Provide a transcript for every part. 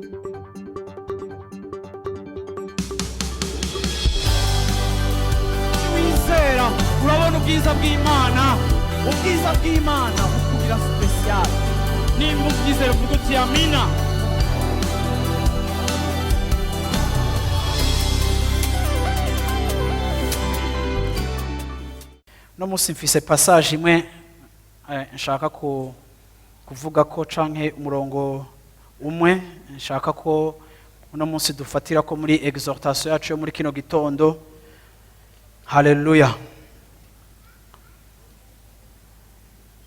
Wizera urabona ubwiza bw'Imana, ubwiza bw'Imana bukugira special. Nimba ubyizera uvuga uti amina. No musi mfise passage imwe nshaka kuvuga ko canke umurongo umwe nshaka ko uno munsi dufatira ko muri exhortation yacu yo muri kino gitondo. Haleluya.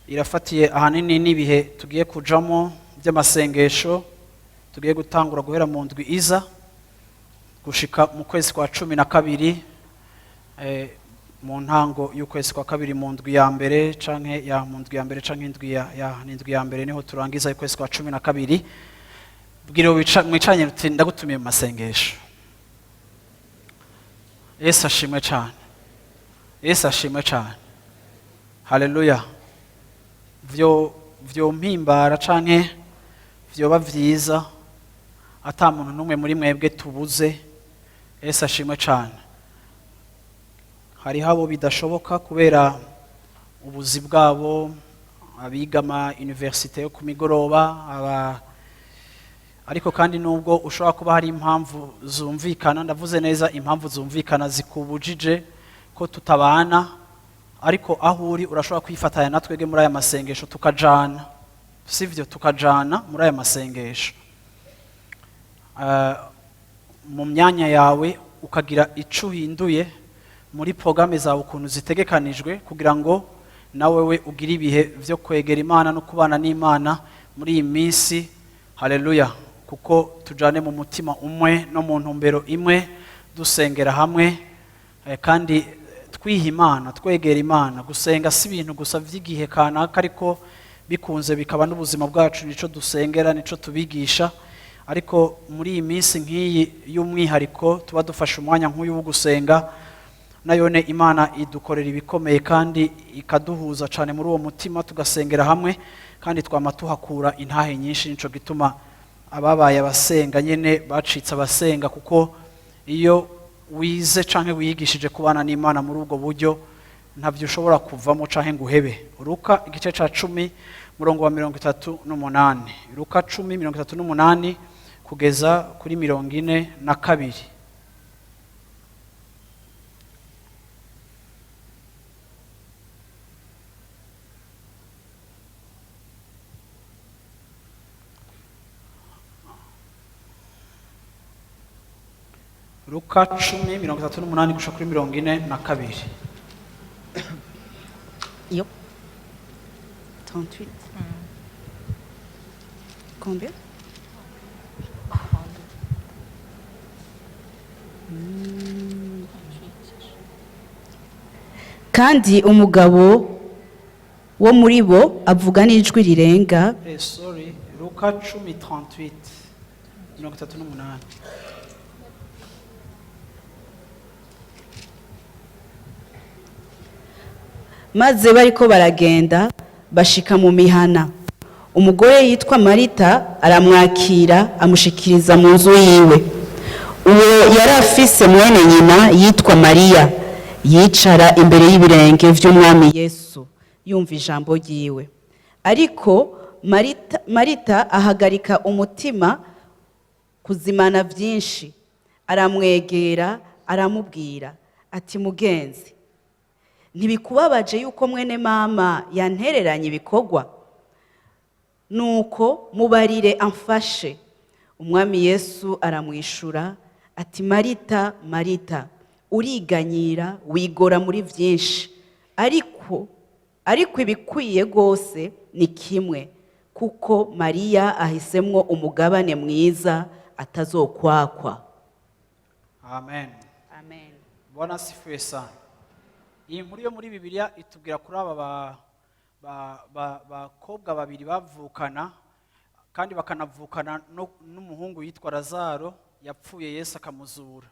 Irafatiye ahanini n'ibihe tugiye kujamo by'amasengesho, tugiye gutangura guhera mu ndwi iza gushika mu kwezi kwa 12 mu ntango y'ukwezi kwa kabiri mu ndwi ya mbere canke ya mu ndwi ya mbere canke indwi ya mbere niho turangiza ukwezi kwa 12. Bwiro mwicanye ruti ndagutumiye mu masengesho. Yesu ashimwe cyane. Yesu ashimwe cyane. Haleluya. Vyo mpimbara canke vyoba vyiza ata muntu numwe muri mwebwe tubuze. Yesu ashimwe cyane. Hari habo bidashoboka kubera ubuzi bwabo, abiga ama universite yo kumigoroba, ariko kandi nubwo ushobora kuba hari impamvu zumvikana, ndavuze neza impamvu zumvikana zikubujije ko tutabana, ariko aho uri urashobora kwifatanya natwege muri aya masengesho tukajana, sivyo? Tukajana muri aya masengesho mu myanya yawe, ukagira ico uhinduye muri programme zawe ukuntu zitegekanijwe, kugira ngo nawe we ugire ibihe vyo kwegera Imana no kubana n'Imana muri iyi minsi. Haleluya. Kuko tujane mu mutima umwe no mu ntumbero imwe, dusengera hamwe kandi twiha Imana, twegera Imana. Gusenga si ibintu gusa vy'igihe kanaka, ariko bikunze bikaba n'ubuzima bwacu, nico dusengera, nico tubigisha. Ariko muri iyi minsi nk'iyi y'umwihariko tuba dufashe umwanya nk'uyu wo gusenga, nayone Imana idukorera ibikomeye kandi ikaduhuza cyane muri uwo mutima, tugasengera hamwe kandi twama tuhakura intahe nyinshi. Nico gituma ababaye abasenga nyene bacitse abasenga, kuko iyo wize canke wiyigishije kubana n'Imana muri ubwo buryo ntavyo ushobora kuvamo canke nguhebe. Luka igice ca 10 murongo wa 38, Luka 10:38 kugeza kuri 42. Luka 10:38 gushika kuri 42. Yo. 38. Combien? Kandi umugabo wo muri bo avuga n'ijwi rirenga. Sorry, Luka 10:38 38. Maze bariko baragenda bashika mu mihana, umugore yitwa Marita aramwakira amushikiriza mu nzu yiwe. Uwo yari afise mwene nyina yitwa Mariya, yicara imbere y'ibirenge vy'umwami Yesu yumva ijambo ryiwe. Ariko Marita ahagarika umutima kuzimana vyinshi, aramwegera aramubwira ati, mugenzi, ntibikubabaje yuko mwene mama yantereranye ibikorwa? Nuko mubarire amfashe. Umwami Yesu aramwishura ati, Marita, Marita, uriganyira wigora muri vyinshi, ariko ibikwiye gose ni kimwe, kuko Mariya ahisemwo umugabane mwiza atazokwakwa. Amen. Amen. Bwana sifiwe sana. Iyi nkuru yo muri Bibiliya itubwira kuri aba bakobwa babiri bavukana, kandi bakanavukana n'umuhungu yitwa Lazaro yapfuye Yesu akamuzura.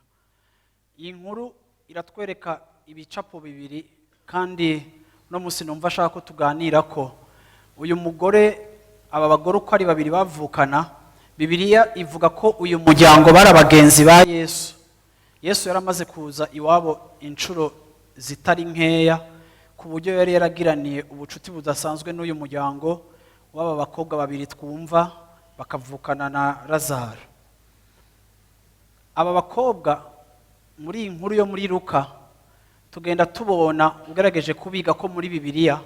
Iyi nkuru iratwereka ibicapo bibiri, kandi no musi numva ashaka ko tuganira ko uyu mugore, aba bagore uko ari babiri bavukana, Bibiliya ivuga ko uyu muryango bari abagenzi ba Yesu. Yesu yaramaze kuza iwabo inshuro zitari nkeya, ku buryo yari yaragiraniye ubucuti budasanzwe n'uyu muryango w'aba bakobwa babiri twumva bakavukana na Lazaro. Aba bakobwa muri iyi nkuru yo muri Luka tugenda tubona, ugerageje kubiga ko muri Bibiliya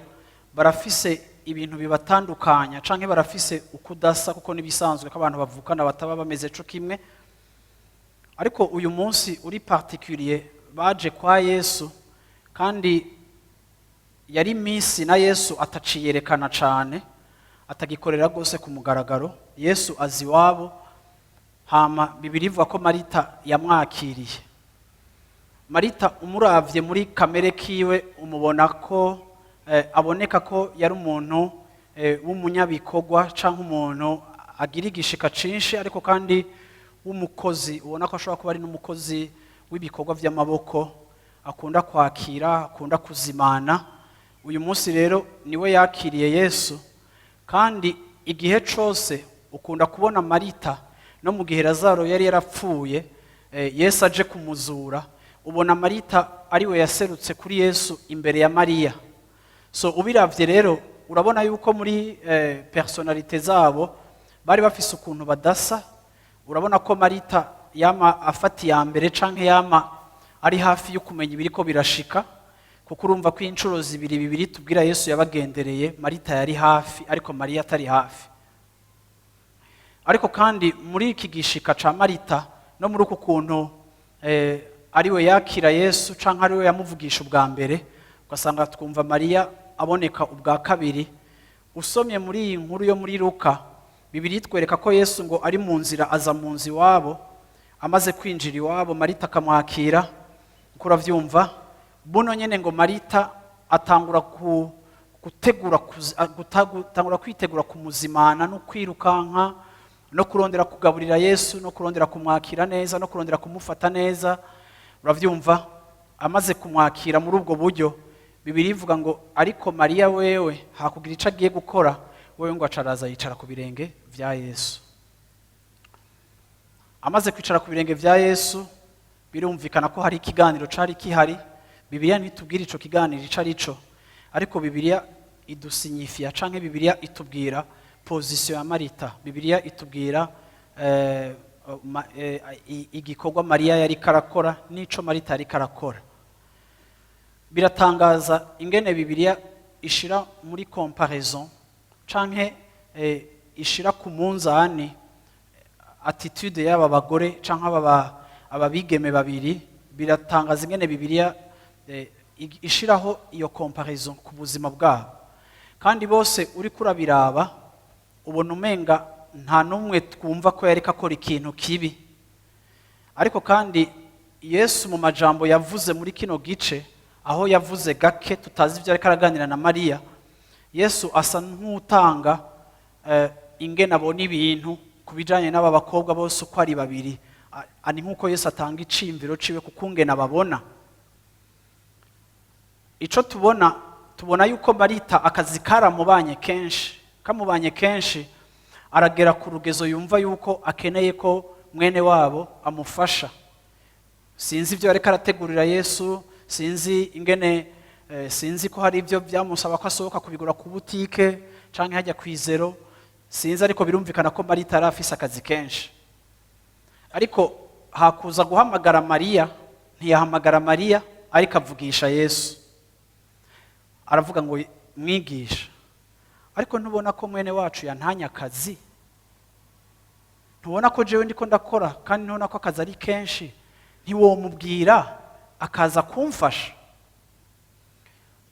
barafise ibintu bibatandukanya canke barafise ukudasa, kuko nibisanzwe ko abantu bavukana bataba bameze co kimwe. Ariko uyu munsi uri particulier baje kwa Yesu, kandi yari minsi na Yesu ataciyerekana cane, atagikorera gose ku mugaragaro. Yesu azi iwabo, hama Bibiliya ivuga ko Marita yamwakiriye. Marita umuravye muri kamere kiwe umubona ko aboneka ko yari umuntu w'umunyabikorwa canke umuntu agira igishika cinshi, ariko kandi w'umukozi, ubona ko ashobora kuba ari n'umukozi w'ibikorwa vy'amaboko, akunda kwakira, akunda kuzimana. Uyu munsi rero niwe yakiriye Yesu, kandi igihe cose ukunda kubona Marita no mu gihe Lazaro yari yarapfuye, Yesu aje kumuzura, ubona Marita ariwe yaserutse kuri Yesu imbere ya Mariya. So ubiravye rero urabona yuko muri personalite zabo bari bafise ukuntu badasa. Urabona ko Marita yama afati ya mbere canke yama ari hafi yo kumenya ibiriko birashika, kuko urumva ko inshuro zibiri tubwira Yesu yabagendereye, Marita yari hafi ariko Mariya atari hafi. Ariko kandi muri iki gishika ca Marita no muri uku kuntu ariwe yakira Yesu canke ariwe yamuvugisha ubwa mbere, ugasanga twumva Mariya aboneka ubwa kabiri. Usomye muri iyi nkuru yo muri Luka, Bibiliya itwereka ko Yesu ngo ari mu nzira aza mu nzu iwabo, amaze kwinjira iwabo Marita akamwakira. Uko uravyumva, buno nyene ngo Marita atangura kwitegura kumuzimana no kwirukanka no kurondera kugaburira Yesu no kurondera kumwakira neza no kurondera kumufata neza. Uravyumva, amaze kumwakira muri ubwo buryo, Bibiliya ivuga ngo ariko Mariya wewe hakugira ico agiye gukora, wewe ngo acaraza yicara ku birenge vya Yesu. Amaze kwicara ku birenge vya Yesu, birumvikana ko hari ikiganiro cari kihari. Bibiliya ntitubwira ico kiganiro ico arico, ariko Bibiliya idusinyifia canke Bibiliya itubwira position ya Marita. Bibiliya itubwira igikorwa Mariya yari karakora n'ico Marita yari karakora. Biratangaza ingene Bibiliya ishira muri comparaison canke ishira ku munzani attitude y'aba bagore canke aba bigeme babiri. Biratangaza ingene Bibiliya ishiraho iyo comparaison ku buzima bwabo, kandi bose uri kurabiraba ubona umenga nta numwe twumva ko yareka akora ikintu kibi. Ariko kandi Yesu mu majambo yavuze muri kino gice, aho yavuze gake tutazi ibyo ariko araganira na Mariya, Yesu asa nk'utanga ingene abona ibintu ku bijanye n'aba bakobwa bose uko ari babiri. Ani nk'uko Yesu atanga iciyumviro ciwe kuko ngene ababona. Ico tubona yuko Marita akazi kamubanye kenshi, aragera ku rugezo yumva yuko akeneye ko mwene wabo amufasha. Sinzi ibyo ariko arategurira Yesu, sinzi ingene sinzi ko hari ibyo byamusaba ko asohoka kubigura ku butike canke hajya kwizero, sinzi, ariko birumvikana ko Marita yari afise akazi kenshi. Ariko hakuza guhamagara Mariya, ntiyahamagara Mariya ariko avugisha Yesu. Aravuga ngo mwigisha, ariko ntubona ko mwene wacu yantanye akazi? Ntubona ko jewe ndiko ndakora kandi ntubona ko akazi ari kenshi? Ntiwomubwira akaza kumfasha?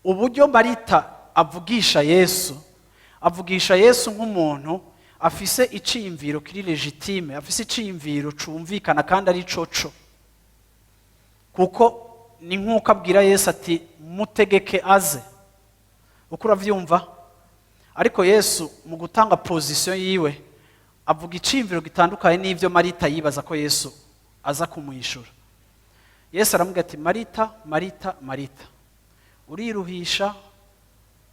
Uburyo Marita avugisha Yesu nk'umuntu afise iciyumviro kiri legitime, afise iciyumviro cumvikana kandi ari coco, kuko ni nk'uko abwira Yesu ati mutegeke aze. Uko uravyumva? Ariko Yesu mu gutanga position yiwe avuga iciyumviro gitandukanye n'ivyo Marita yibaza ko Yesu aza kumwishura. Yesu aramubwira ati Marita, uriruhisha,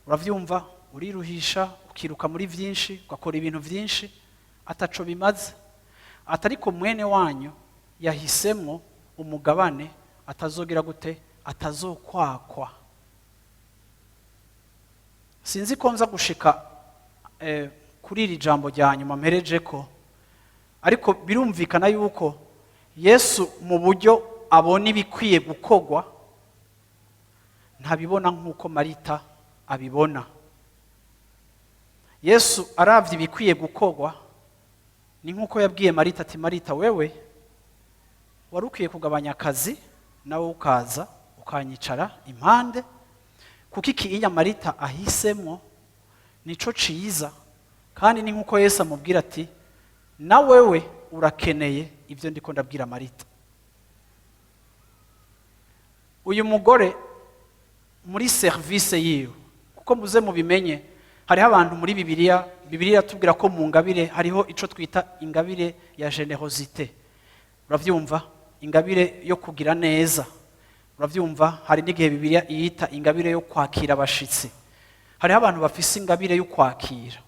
uravyumva, uriruhisha ukiruka muri vyinshi, ugakora ibintu vyinshi, ataco bimaze. Atariko mwene wanyu yahisemo umugabane atazogira gute, atazokwakwa. Sinzi ko nza gushika kuri iri jambo rya nyuma mpereje ko, ariko birumvikana yuko Yesu mu buryo abona ibikwiye gukogwa ntabibona nk'uko Marita abibona. Yesu aravye ibikwiye gukogwa ni nk'uko yabwiye Marita ati, Marita wewe wari ukwiye kugabanya akazi nawe ukaza ukanyicara impande, kuko ikinya Marita ahisemo nico ciza, kandi ni nk'uko Yesu amubwira ati, na wewe urakeneye ibyo ndiko ndabwira Marita. Uyu mugore muri service yiwe, kuko muze mubimenye, hariho abantu muri Bibiliya tubwira ko mu ngabire hariho ico twita ingabire ya generosité. Uravyumva? Ingabire yo kugira neza. Uravyumva? Hari n'igihe Bibiliya iyita ingabire yo kwakira abashitsi. Hariho abantu bafise ingabire yo kwakira.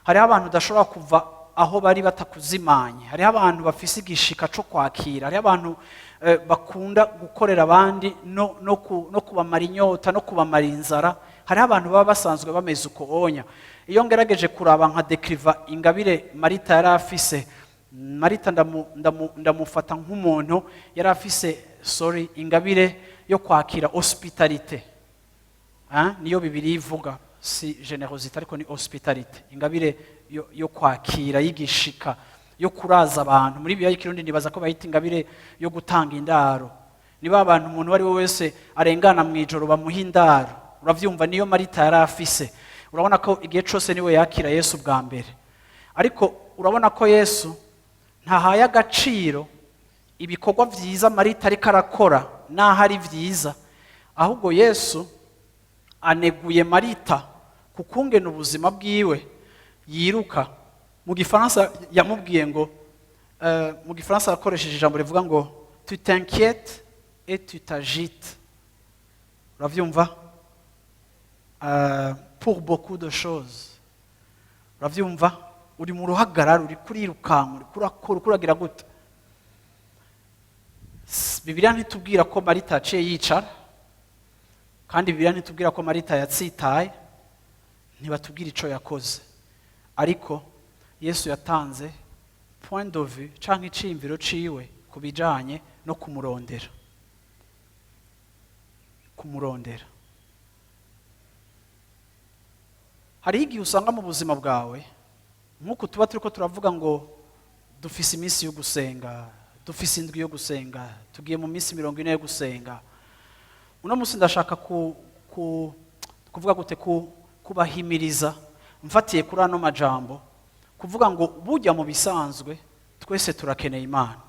Hariho abantu udashobora kuva aho bari batakuzimanye. Hariho abantu bafise igishika co kwakira. Hariho abantu bakunda gukorera abandi no kubamara inyota no kubamara inzara. Hariho abantu baba basanzwe bameze uko onya. Iyo ngerageje kuraba nka dekriva ingabire Marita yari afise, Marita ndamufata nk'umuntu yari afise ingabire yo kwakira hospitalite. Niyo Bibiliya ivuga, si generosité ariko ni hospitalite, ingabire yo kwakira y'igishika, yo kuraza abantu. Muri Bibiliya y'ikirundi nibaza ko bayita ingabire yo gutanga indaro. Niba abantu umuntu wari we wese arengana mu ijoro bamuha indaro. Uravyumva? Niyo Marita yari afise. Urabona ko igihe cyose niwe yakira Yesu bwa mbere, ariko urabona ko Yesu ntahaye agaciro ibikorwa vyiza Marita ariko arakora naho ari vyiza, ahubwo Yesu aneguye Marita kukungena ubuzima bwiwe yiruka. Mu Gifaransa yamubwiye ngo, mu Gifaransa akoresheje ijambo rivuga ngo tu t'inquiètes et tu t'agites. Uravyumva? Pour beaucoup de choses. Uravyumva? Uri mu ruhagarara, uri kurirukanka, uri kurakora, kuragira gute. Bibiliya ntitubwira ko Marita yaciye yicara, kandi Bibiliya ntitubwira ko Marita yatsitaye, ntibatubwira ico yakoze. Ariko Yesu yatanze point de vue canke iciyumviro ciwe kubijanye no kumurondera. Hariho igihe usanga mu buzima bwawe, nk'uko tuba turiko turavuga ngo dufise iminsi yo gusenga, dufise indwi yo gusenga, tugiye mu minsi 40 yo gusenga. Uno munsi ndashaka kuvuga gute, kubahimiriza mfatiye kuri ano majambo, kuvuga ngo burya mu bisanzwe twese turakeneye Imana.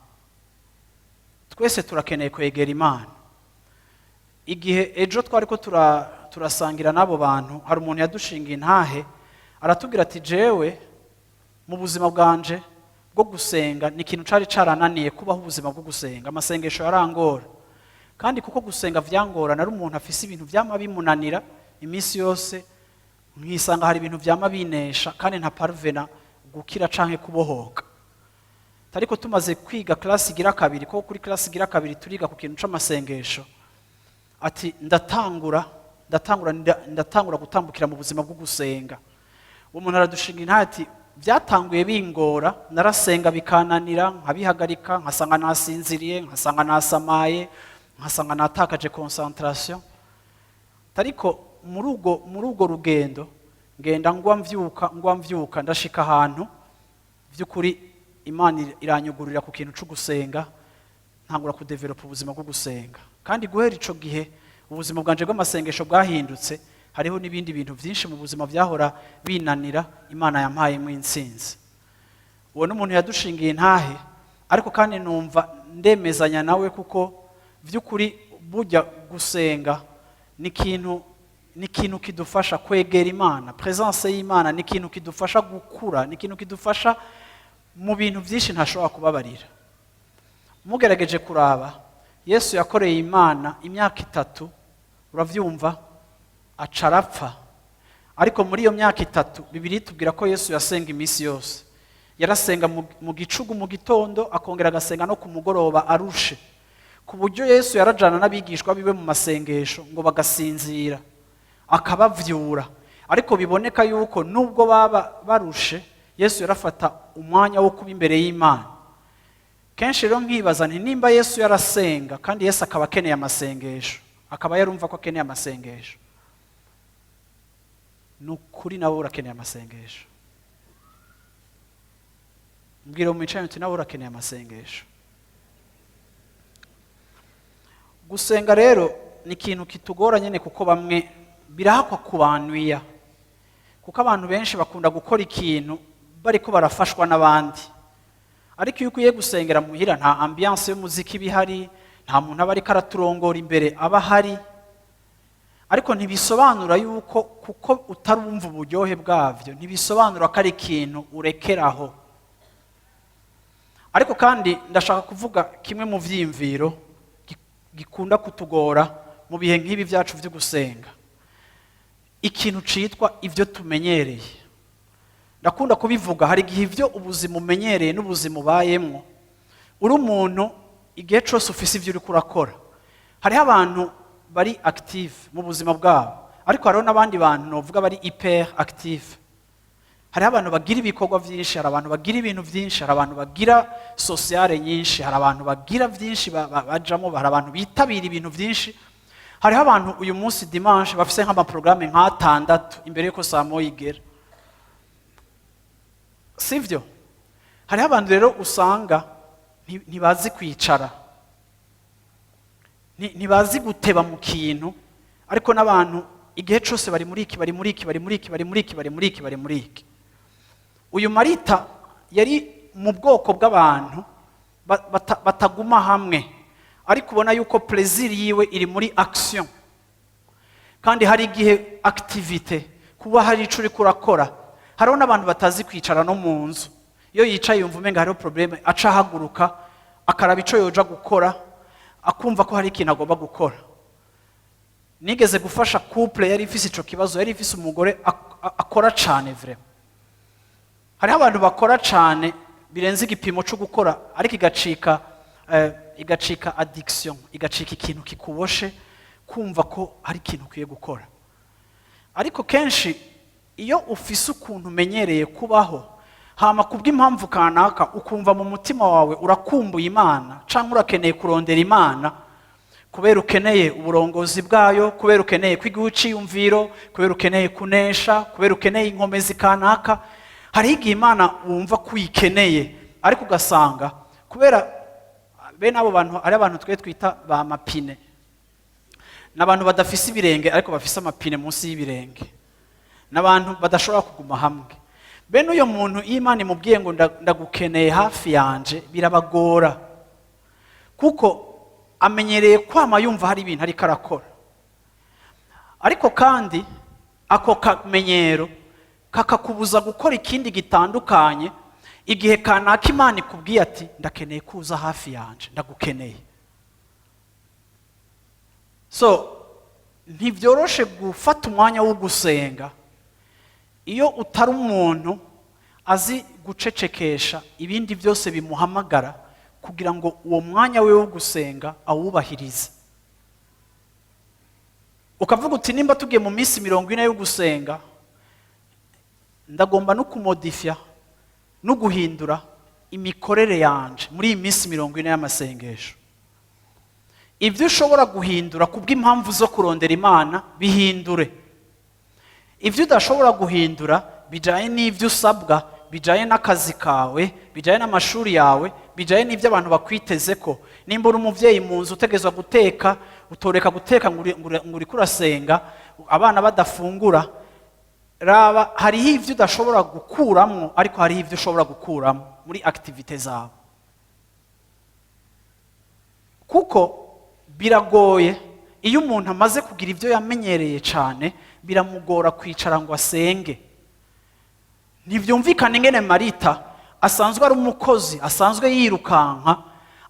Twese turakeneye kwegera Imana. Igihe ejo twariko turasangira n'abo bantu, hari umuntu yadushingiye intahe aratubwira ati, jewe mu buzima bwanje bwo gusenga ni ikintu cari carananiye kubaho ubuzima bwo gusenga, amasengesho yarangora, kandi kuko gusenga vyangora nari umuntu afise ibintu vyama bimunanira iminsi yose, nkisanga hari ibintu vyama binesha kandi nta parvena gukira canke kubohoka. Tariko tumaze kwiga class igira kabiri, ko kuri class igira kabiri turiga ku kintu c'amasengesho, ati ndatangura gutambukira mu buzima bwo gusenga. Uwo muntu aradushinga intahe ati, byatanguye bingora, narasenga bikananira, nkabihagarika, nkasanga nasinziriye, nkasanga nasamaye, nkasanga natakaje concentration. Tariko muri ugo rugendo ngenda ngwa mvyuka ndashika ahantu vy'ukuri Imana iranyugurira ku kintu cyo gusenga, ntangura kudevelopa ubuzima bwo gusenga. Kandi guhera ico gihe ubuzima bwanje bw'amasengesho bwahindutse. Hariho n'ibindi bintu vyinshi mu buzima vyahora binanira, Imana yampaye mu intsinzi. Uwo n'umuntu yadushingiye intahe, ariko kandi numva ndemezanya nawe, kuko vy'ukuri burya gusenga ni ikintu kidufasha kwegera Imana. Presence y'Imana ni ikintu kidufasha gukura, ni ikintu kidufasha mu bintu vyinshi ntashobora kubabarira. Mugerageje kuraba, Yesu yakoreye Imana imyaka 3, uravyumva, acarapfa. Ariko muri iyo myaka 3 Bibiliya itubwira ko Yesu yasenga iminsi yose. yarasenga mu gicugu mu gitondo, akongera agasenga no ku mugoroba arushe, ku buryo Yesu yarajana n'abigishwa biwe mu masengesho ngo bagasinzira, akabavyura. Ariko biboneka yuko nubwo baba barushe, Yesu yarafata umwanya wo kuba imbere y'Imana. Kenshi rero nkibaza nti nimba Yesu yarasenga kandi Yesu akaba akeneye amasengesho, akaba yarumva ko akeneye amasengesho, nukuri nawe urakeneye amasengesho. Mbwira umwicaye uti nawe urakeneye amasengesho. Gusenga rero ni ikintu kitugora nyene, kuko bamwe birahakwa kubanwiya, kuko abantu benshi bakunda gukora ikintu bariko barafashwa n'abandi. Ariko iyo ukwiye gusengera muhira, nta ambiance y'umuziki bihari, nta muntu aba ariko araturongora imbere aba hari. Ariko ntibisobanura yuko kuko utarumva uburyohe bwavyo, ntibisobanura ko ari ikintu urekeraho. Ariko kandi ndashaka kuvuga kimwe mu vyimviro gikunda kutugora mu bihe nk'ibi byacu byo gusenga, ikintu citwa ivyo tumenyereye. Ndakunda kubivuga, hari igihe ivyo ubuzima umenyereye n'ubuzima ubayemwo, uri umuntu igihe cose ufise ivyo uriko urakora. Hariho abantu bari active mu buzima bwabo, ariko hariho n'abandi bantu novuga bari hyper active. Hariho abantu bagira ibikorwa vyinshi, hari abantu bagira ibintu vyinshi, hari abantu bagira sociale nyinshi, hari abantu bagira vyinshi bajamo, hari abantu bitabira ibintu vyinshi. Hariho abantu uyu munsi dimanche bafise nk'amaprograme nk'atandatu imbere yuko saa moya igera, sivyo? Hariho abantu rero usanga ntibazi kwicara, ntibazi guteba mu kintu, ariko n'abantu igihe cose bari muri iki. Uyu Marita yari mu bwoko bw'abantu bataguma hamwe, ariko ubona yuko plaisir yiwe iri muri action. Kandi hari igihe activite, kuba hari ico uriko urakora. Hariho n'abantu batazi kwicara no mu nzu, iyo yicaye yumva umenga hariho probleme, aca ahaguruka akaraba ico yoja gukora, akumva ko hari ikintu agomba gukora. Nigeze gufasha couple yari ifise ico kibazo, yari ifise umugore akora cane vraiment. Hariho abantu bakora cane birenze igipimo cyo gukora, ariko igacika addiction, igacika ikintu kikuboshe kumva ko hari ikintu ukwiye gukora. Ariko kenshi iyo ufise ukuntu umenyereye kubaho, hama kubw'impamvu kanaka ukumva mu mutima wawe urakumbuye Imana, canke urakeneye kurondera Imana, kubera ukeneye uburongozi bwayo, kubera ukeneye kwiga uciyumviro, kubera ukeneye kunesha, kubera ukeneye inkomezi kanaka. Hari igihe Imana wumva kuyikeneye, ariko ugasanga kubera bene abo bantu ari abantu twe twita ba mapine, n'abantu badafise ibirenge ariko bafise amapine munsi y'ibirenge, n'abantu badashobora kuguma hamwe. Bene uyo muntu Imana imubwiye ngo ndagukeneye hafi yanje, birabagora, kuko amenyereye kwama yumva hari ibintu ariko arakora. Ariko kandi ako kamenyero kakakubuza gukora ikindi gitandukanye igihe kanaka Imana ikubwiye ati ndakeneye kuza hafi yanje, ndagukeneye. So ntivyoroshe gufata umwanya wo gusenga iyo utari umuntu azi gucecekesha ibindi byose bimuhamagara, kugira ngo uwo mwanya we wo gusenga awubahirize. Ukavuga uti nimba tugiye mu minsi 40 yo gusenga, ndagomba no kumodifya no guhindura imikorere yanje muri iyi minsi 40 y'amasengesho. Ibyo ushobora guhindura kubw'impamvu zo kurondera Imana, bihindure. Ibyo udashobora guhindura bijaye n'ivyo usabwa, bijaye n'akazi kawe, bijaye n'amashuri yawe, bijaye n'ivyo abantu bakwiteze ko. Nimba uri umuvyeyi mu nzu utegezwa guteka, utoreka guteka ngo uri kurasenga, abana badafungura, raba hariho ivyo udashobora gukuramwo, ariko hariho ivyo ushobora gukuramwo muri activite zawe. Kuko biragoye iyo umuntu amaze kugira ivyo yamenyereye cane, biramugora kwicara ngo asenge. Ntivyumvikane ingene Marita asanzwe ari umukozi, asanzwe yirukanka,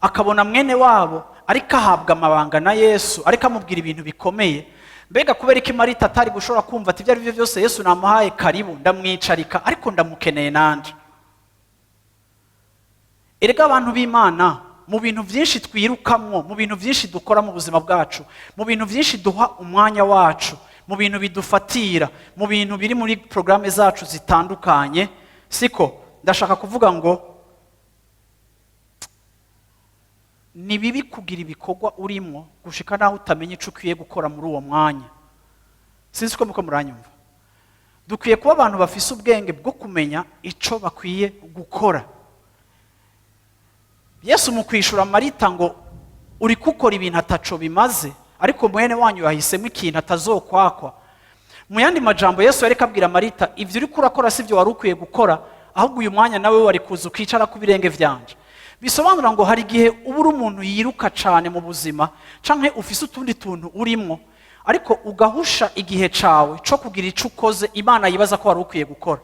akabona mwene wabo ariko ahabwa amabanga na Yesu, ariko amubwira ibintu bikomeye. Mbega kubera iki Marita atari gushobora kumva ati ibyo ari byo byose Yesu namuhaye karibu, ndamwicarika, ariko ndamukeneye nanje. erega abantu b'Imana mu bintu byinshi twirukamwo, mu bintu byinshi dukora mu buzima bwacu, mu bintu byinshi duha umwanya wacu, mu bintu bidufatira, mu bintu biri muri programme zacu zitandukanye, siko ndashaka kuvuga ngo ni bibi kugira ibikorwa urimo gushika naho utamenya ico ukwiye gukora muri uwo mwanya. Sinzi ko muko muranyumva. Dukwiye kuba abantu bafise ubwenge bwo kumenya ico bakwiye gukora. Yesu mu kwishura Marita ngo uri gukora ibintu ataco bimaze, ariko mwene wanyu yahisemo ikintu atazokwakwa. Mu yandi majambo Yesu yareka abwira Marita, ivyo uri kurakora sivyo wari ukwiye gukora, ahubwo uyu mwanya nawe wari kuza ukicara ku birenge vyanje. Bisobanura ngo hari igihe ubura umuntu yiruka cane mu buzima, canke ufise utundi tuntu urimo, ariko ugahusha igihe cawe co kugira ico ukoze Imana yibaza ko wari ukwiye gukora.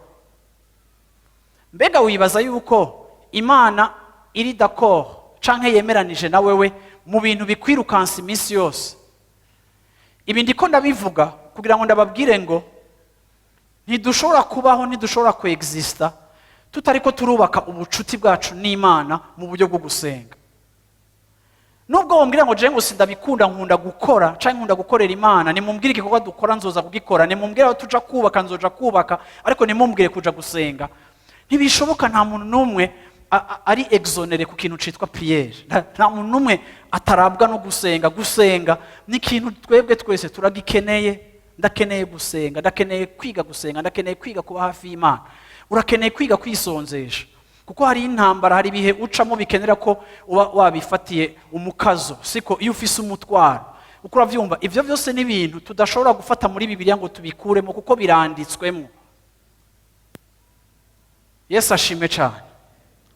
Mbega wibaza yuko Imana iri d'accord canke yemeranije na wewe mu bintu bikwirukansa iminsi yose? Ibi ndiko ndabivuga kugira ngo ndababwire ngo ntidushobora kubaho, ntidushobora kuexista tutariko turubaka ubucuti bwacu n'Imana mu buryo bwo gusenga. Nubwo wombwira ngo je ngo sindabikunda, nkunda gukora canke nkunda gukorera Imana, nimumbwire igikorwa dukora nzoza kugikora, nimumbwire aho tuja kubaka nzoja kubaka, ariko nimumbwire kuja gusenga. Ntibishoboka, nta muntu numwe ari exonere ku kintu citwa prière. Nta muntu numwe atarabwa no gusenga. Gusenga ni ikintu twebwe twese turagikeneye. Ndakeneye gusenga, ndakeneye kwiga gusenga, ndakeneye kwiga kuba hafi y'Imana. Urakeneye kwiga kwisonzesha, kuko hari intambara, hari ibihe ucamo bikenera ko uba wabifatiye umukazo, siko iyo ufise umutwaro. Uko uravyumva, ivyo byose ni ibintu tudashobora gufata muri Bibiliya ngo tubikuremo, kuko biranditswemo. Yesu ashimwe cyane.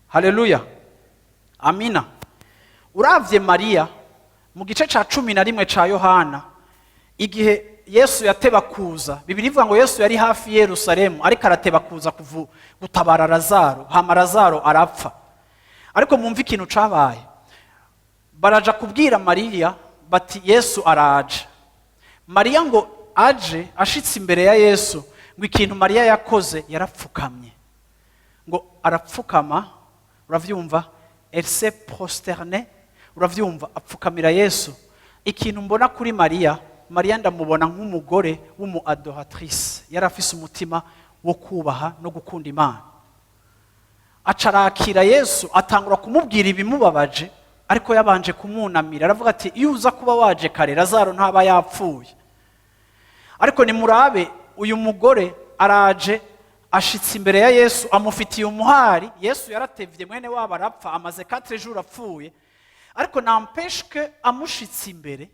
Haleluya. Amina. Uravye Mariya mu gice ca 11 ca Yohana, igihe Yesu yateba kuza, Bibiliya ivuga ngo Yesu yari hafi Yerusalemu, ariko arateba kuza gutabara Lazaro, hama Lazaro arapfa. Ariko mumva ikintu cabaye. Baraja kubwira Mariya bati Yesu araje. Mariya ngo aje ashitse imbere ya Yesu, ngo ikintu Mariya yakoze yarapfukamye. Ngo arapfukama, uravyumva, elle s'est prosternée, uravyumva, apfukamira Yesu. Ikintu mbona kuri Mariya ndamubona nk'umugore w'umu adoratrice, yarafise umutima wo kubaha no gukunda Imana. Acarakira Yesu, atangura kumubwira ibimubabaje, ariko yabanje kumunamira, aravuga ati iyo uza kuba waje kare Lazaro ntaba yapfuye. Ariko nimurabe, uyu mugore araje ashitse imbere ya Yesu, amufitiye umuhari. Yesu yaratevye, mwene wabo arapfa, amaze 4 jours apfuye, ariko n'empêche que amushitse imbere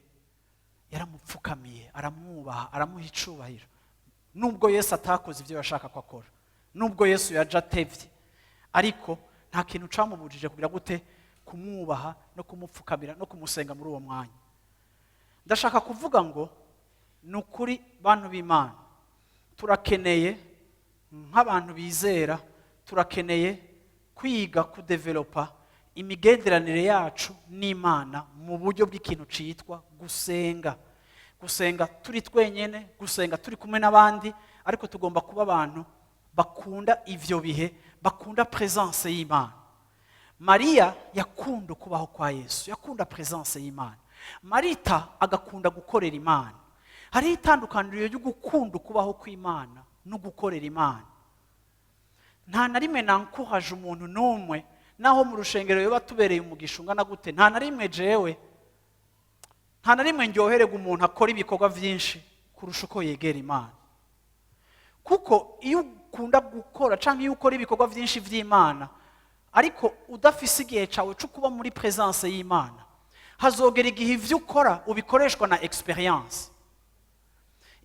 yaramupfukamiye, aramwubaha, aramuha icubahiro. Nubwo Yesu atakoze ivyo yashaka ko akora, nubwo Yesu yaje atevye, ariko nta kintu camubujije kugira gute kumwubaha no kumupfukamira no kumusenga muri uwo mwanya. Ndashaka kuvuga ngo nukuri bantu b'Imana, turakeneye nk'abantu bizera, turakeneye kwiga kudevelopa imigenderanire yacu n'Imana mu buryo bw'ikintu citwa gusenga. Gusenga turi twenyene, gusenga turi kumwe n'abandi, ariko tugomba kuba abantu bakunda ivyo bihe, bakunda presence y'Imana. Mariya yakunda kubaho kwa Yesu, yakunda presence y'Imana. Marita agakunda gukorera Imana. Hari itandukaniro ryo gukunda kubaho kw'Imana no gukorera Imana. Nta na rimwe nankuhaje umuntu n'umwe, naho mu rushengero yoba tubereye umugisha ungana gute, nta na rimwe jewe, nta na rimwe ndyoherega umuntu akora ibikorwa vyinshi kurusha uko yegera Imana. Kuko iyo ukunda gukora canke iyo ukora ibikorwa vyinshi vy'Imana, ariko udafise igihe cawe cyo kuba muri presence y'Imana, hazogera igihe ivyo ukora ubikoreshwa na experience.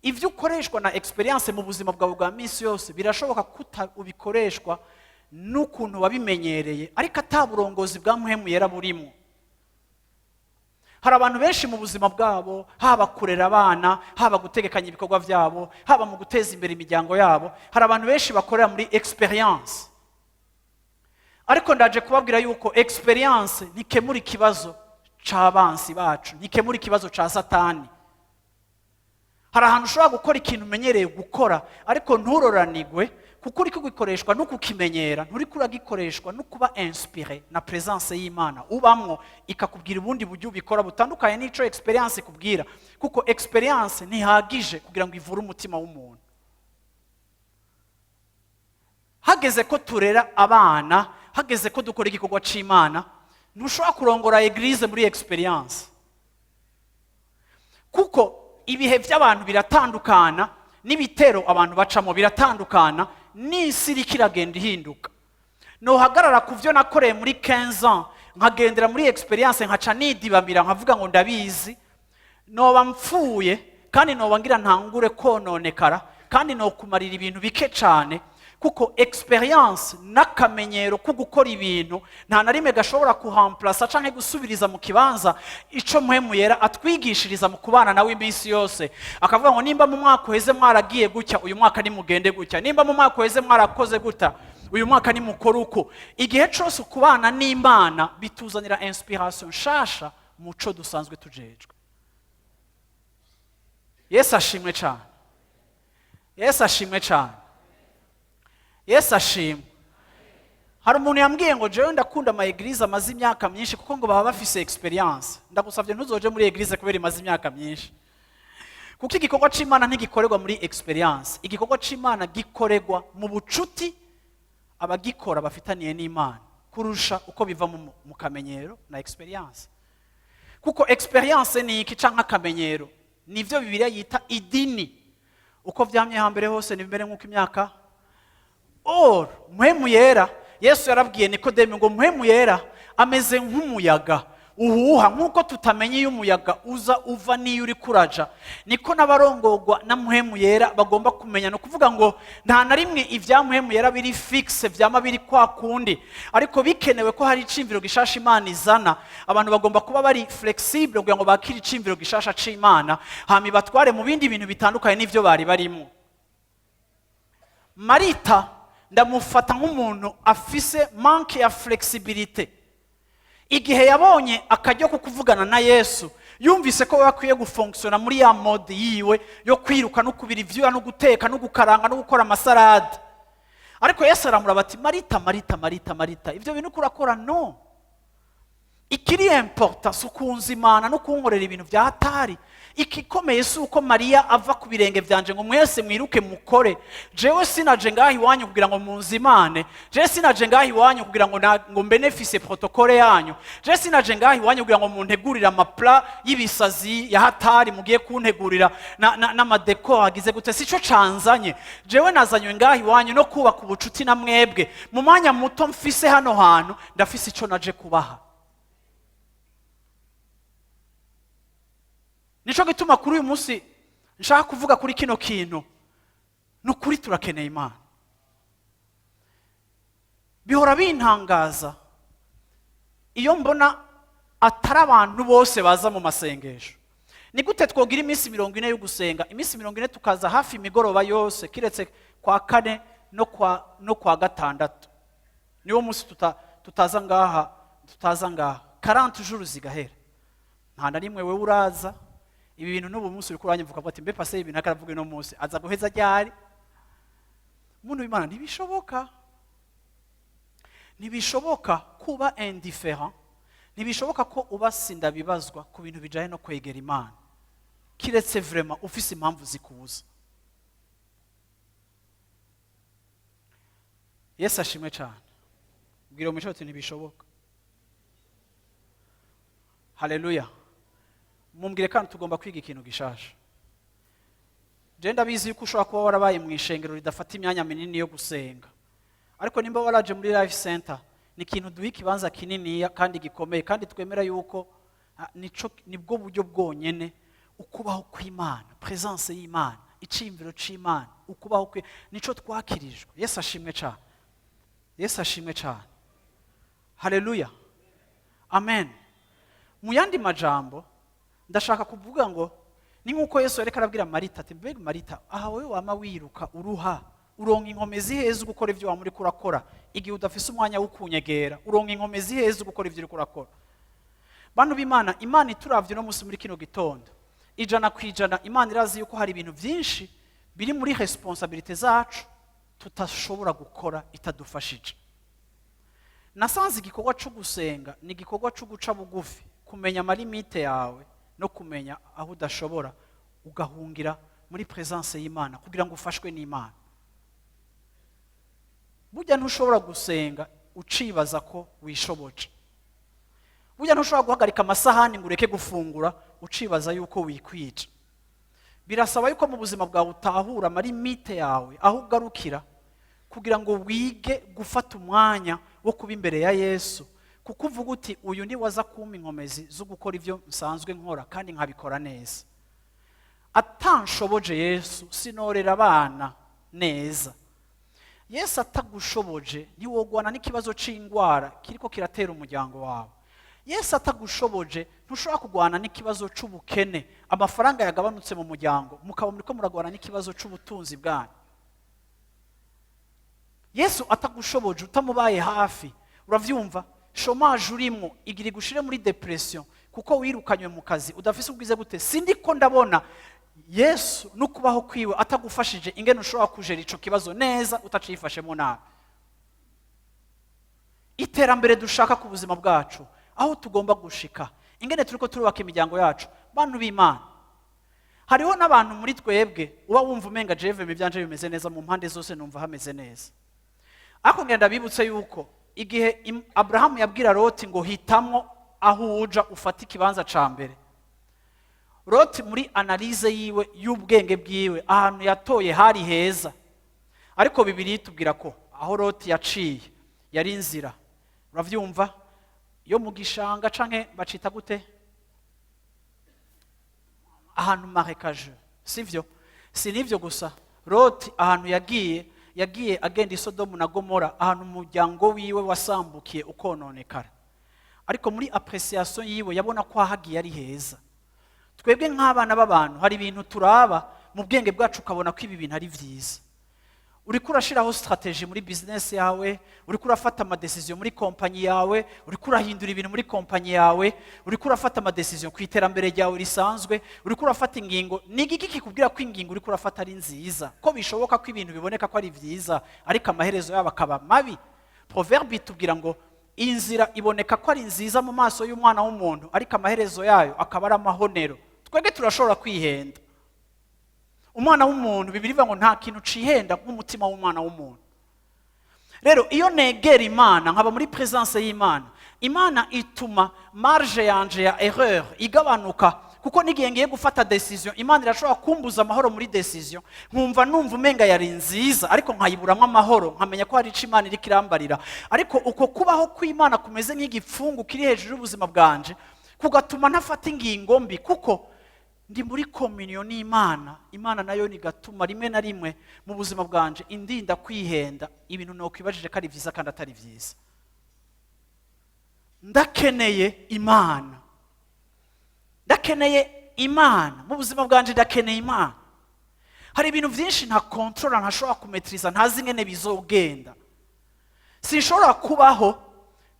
Ivyo ukoreshwa na experience mu buzima bwawe bwa minsi yose, birashoboka kuta ubikoreshwa n'ukuntu wabimenyereye, ariko ataburongozi bwa Mpwemu Yera burimo. Hari abantu benshi mu buzima bwabo, haba kurera abana, haba gutegekanya ibikorwa vyabo, haba mu guteza imbere imiryango yabo, hari abantu benshi bakorera muri experience. Ariko ndaje kubabwira yuko experience ntikemura ikibazo c'abansi bacu, ntikemura ikibazo ca Satani. Hari ahantu ushobora gukora ikintu umenyereye gukora, ariko nturoranigwe kuko uri kugikoreshwa no kukimenyera, nturi kuragikoreshwa no kuba inspiré na presence y'Imana ubamwo ikakubwira ubundi buryo ubikora butandukanye n'ico experience ikubwira, kuko experience ntihagije kugira ngo ivure umutima w'umuntu. Hageze ko turera abana, hageze ko dukora igikorwa c'Imana, ntushobora kurongora eglise muri experience, kuko ibihe by'abantu biratandukana, n'ibitero abantu bacamo biratandukana, n'isi iriko iragenda ihinduka. Nohagarara ku vyo nakoreye muri 15 ans nkagendera muri experience nkaca nidibamira nkavuga ngo ndabizi, noba mpfuye kandi noba ngira ntangure kononekara kandi nokumarira ibintu bike cane, kuko experience n'akamenyero ko gukora ibintu nta na rimwe gashobora kuhamplasa canke gusubiriza mu kibanza ico Mpwemu Yera atwigishiriza mu kubana nawe iminsi yose. Akavuga ngo nimba mu mwaka uheze mwaragiye gutya, uyu mwaka nimugende gutya, nimba mu mwaka uheze mwarakoze guta, uyu mwaka nimukora uko. Igihe cose kubana n'Imana bituzanira inspiration nshasha muco dusanzwe tujejwe. Yesu ashimwe cyane, Yesu ashimwe cyane, Yesu ashimwe. Hari umuntu yambwiye ngo jewe ndakunda ama eglise amaze imyaka myinshi kuko ngo baba bafise experience. Ndagusavye ntuzoje muri eglise kubera imaze imyaka myinshi, kuko igikorwa c'Imana ntigikorerwa muri experience. Igikorwa c'Imana gikorerwa mu bucuti abagikora bafitaniye n'Imana kurusha uko biva mu kamenyero na experience. Kuko experience ni iki canke akamenyero nivyo Bibiliya yita idini, uko vyamye hambere hose ni mbere nk'uko imyaka. Mpwemu Yera, Yesu yarabwiye Nikodemu ngo Mpwemu Yera ameze nk'umuyaga uhuha, nk'uko tutamenye iyo umuyaga uza uva n'iyo uri kuraja, niko n'abarongorwa na Mpwemu Yera bagomba kumenya. No kuvuga ngo nta na rimwe ivya Mpwemu Yera biri fixe, vyama biri kwa kundi, ariko bikenewe ko hari icimviro gishasha Imana izana. Abantu bagomba kuba bari flexible kugira ngo bakire icimviro gishasha c'Imana, hama batware mu bindi bintu bitandukanye n'ivyo bari barimo. Marita ndamufata nk'umuntu afise manque ya flexibilité. Igihe yabonye akaryo ko kuvugana na Yesu, yumvise ko bakwiye gufonctiona muri ya mode yiwe yo kwiruka no kubira ivyuya no guteka no gukaranga no gukora amasarade. Ariko Yesu aramuraba ati Marita, Marita, Marita, Marita, ivyo bintu kurakora no. Ikiri important sukunza Imana no kunkorera ibintu vya hatari. Ikikomeye si uko Mariya ava ku birenge vyanje ngo mwese mwiruke mukore. Jewe sinaje ngaho iwanyu kugira ngo munzimane, jewe sinaje ngaho iwanyu kugira ngo benefice protocole yanyu, jewe sinaje ngaho iwanyu kugira ngo muntegurira amapla y'ibisazi ya hatari mugiye kuntegurira n'amadeko agize gute. Sico canzanye, jewe nazanywe ngaho iwanyu no kubaka ubucuti na mwebwe. Mu mwanya muto mfise hano hantu ndafise ico naje kubaha. Nico gituma kuri uyu munsi nshaka kuvuga kuri kino kintu, nukuri turakeneye Imana. Bihora bintangaza iyo mbona atari abantu bose baza mu masengesho. Ni gute twogira iminsi 40 yo gusenga, iminsi 40 tukaza hafi imigoroba yose kiretse kwa kane no kwa gatandatu, niwo munsi tutaza ngaha 40 jours zigahera, nta na rimwe we uraza. Ibi bintu n'ubu munsi uriko uranyumva ukavuga ati mbe pase ibintu akaravuga no munsi aza guheza ryari? Umuntu w'Imana ntibishoboka kuba indifferent, ntibishoboka ko ubasinda bibazwa ku bintu bijaye no kwegera Imana kiretse vraiment ufise impamvu zikubuza. Yesu ashimwe cyane. Ubwira umuco ati ntibishoboka. Haleluya. Mumbwire kandi tugomba kwiga ikintu gishasha. Je ndabizi yuko ushobora kuba warabaye mu ishengero ridafata imyanya minini yo gusenga, ariko nimba waraje muri Life Center ni ikintu duha ikibanza kinini kandi gikomeye, kandi twemera yuko nibwo buryo bwonyene ukubaho kw'Imana, presence y'Imana, icimviro c'Imana, ukubaho nico twakirijwe. Yesu ashimwe cyane, Yesu ashimwe cyane. Haleluya, amen. Mu yandi majambo ndashaka kuvuga ngo ni nkuko Yesu yareka arabwira Marita ati mbega Marita, aha wewe wama wiruka uruha, uronka inkomezi heza gukora ivyo wamuri kurakora, igihe udafise umwanya wo kunyegera uronka inkomezi heza gukora ivyo uri kurakora. Bantu b'Imana, Imana ituravye no musi muri kino gitondo 100% Imana irazi yuko hari ibintu byinshi biri muri responsabilité zacu tutashobora gukora itadufashije. Nasanze igikorwa cyo gusenga ni igikorwa cyo guca bugufi, kumenya amalimite yawe no kumenya aho udashobora, ugahungira muri presence y'Imana kugira ngo ufashwe n'Imana. Burya ntushobora gusenga ucibaza ko wishoboje. Burya ntushobora guhagarika amasahani ngo ureke gufungura ucibaza yuko wikwica. Birasaba yuko mu buzima bwawe utahura amalimite yawe aho ugarukira, kugira ngo wige gufata umwanya wo kuba imbere ya Yesu, kuko uvuga uti uyu ndi waza kumpa inkomezi zo gukora ibyo nsanzwe nkora kandi nkabikora neza. Atanshoboje Yesu sinorera abana neza. Yesu atagushoboje ntiwogwana n'ikibazo c'ingwara kiriko kiratera umuryango wawe. Yesu atagushoboje ntushobora kugwana n'ikibazo c'ubukene, amafaranga yagabanutse mu muryango mukaba muriko muragwana n'ikibazo c'ubutunzi bwanyu. Yesu atagushoboje utamubaye hafi, uravyumva, chômage urimo igira gushire muri depression kuko wirukanywe mu kazi udafise ubwize gute. Sindiko ndabona Yesu nukubaho kwiwe atagufashije ingene ushobora kujera ico kibazo neza utacifashemo nabi. Iterambere dushaka ku buzima bwacu, aho tugomba gushika, ingene turiko turubaka imiryango yacu, bantu b'Imana. Hariho n'abantu muri twebwe uba wumva umenga jeve ibyanje bimeze neza, mu mpande zose numva hameze neza. Ako ngenda bibutse yuko igihe Abrahamu yabwira Loti ngo hitamwo aho uja ufata ikibanza ca mbere, Loti muri analyse yiwe y'ubwenge bwiwe ahantu yatoye hari heza, ariko Bibiliya itubwira ko aho Loti yaciye yari inzira, uravyumva, yo mu gishanga canke bacita gute, ahantu marécageux, sivyo? Si nivyo gusa, Loti ahantu yagiye agenda i Sodomu na Gomora, ahantu umuryango wiwe wasambukiye ukononekara, ariko muri appréciation yiwe yabona ko ahagiye ari heza. Twebwe nk'abana b'abantu hari ibintu turaba mu bwenge bwacu ukabona ko ibi bintu ari vyiza. Uriko urashiraho strategie muri business yawe, uriko urafata ama decision muri kompanyi yawe, uriko urahindura ibintu muri kompanyi yawe, uriko urafata ama decision ku iterambere ryawe risanzwe, uriko urafata ingingo. Ni igiki kikubwira ko ingingo uriko urafata ari nziza, ko bishoboka ko ibintu biboneka ko ari vyiza ariko amaherezo yabo akaba mabi? Proverbe itubwira ngo inzira iboneka ko ari nziza mu maso y'umwana w'umuntu ariko amaherezo yayo akaba ari amahonero. Twebwe turashobora kwihenda. Umwana w'umuntu Bibiliya ivuga ngo nta kintu cihenda nk'umutima w'umwana w'umuntu. Rero iyo negera Imana nkaba muri presence y'Imana, Imana ituma marge yanje ya erreur igabanuka, kuko nigiye ngiye gufata decision Imana irashobora kumbuza amahoro muri decision, nkumva numva umenga yari nziza ariko nkayiburamwe amahoro, nkamenya ko hari ico Imana iri kirambarira. Ariko uko kubaho kw'Imana kumeze nk'igipfungu kiri hejuru y'ubuzima bwanje, kugatuma ntafata ingingo mbi, kuko ndi muri communion n'Imana. Imana nayo nigatuma rimwe na rimwe mu buzima bwanje indinda kwihenda ibintu nokwibajije ko ari vyiza kandi atari vyiza. Ndakeneye Imana, ndakeneye Imana mu buzima bwanje, ndakeneye Imana. Hari ibintu vyinshi nta control, ntashobora kumetriza, ntazi ingene bizogenda. Sinshobora kubaho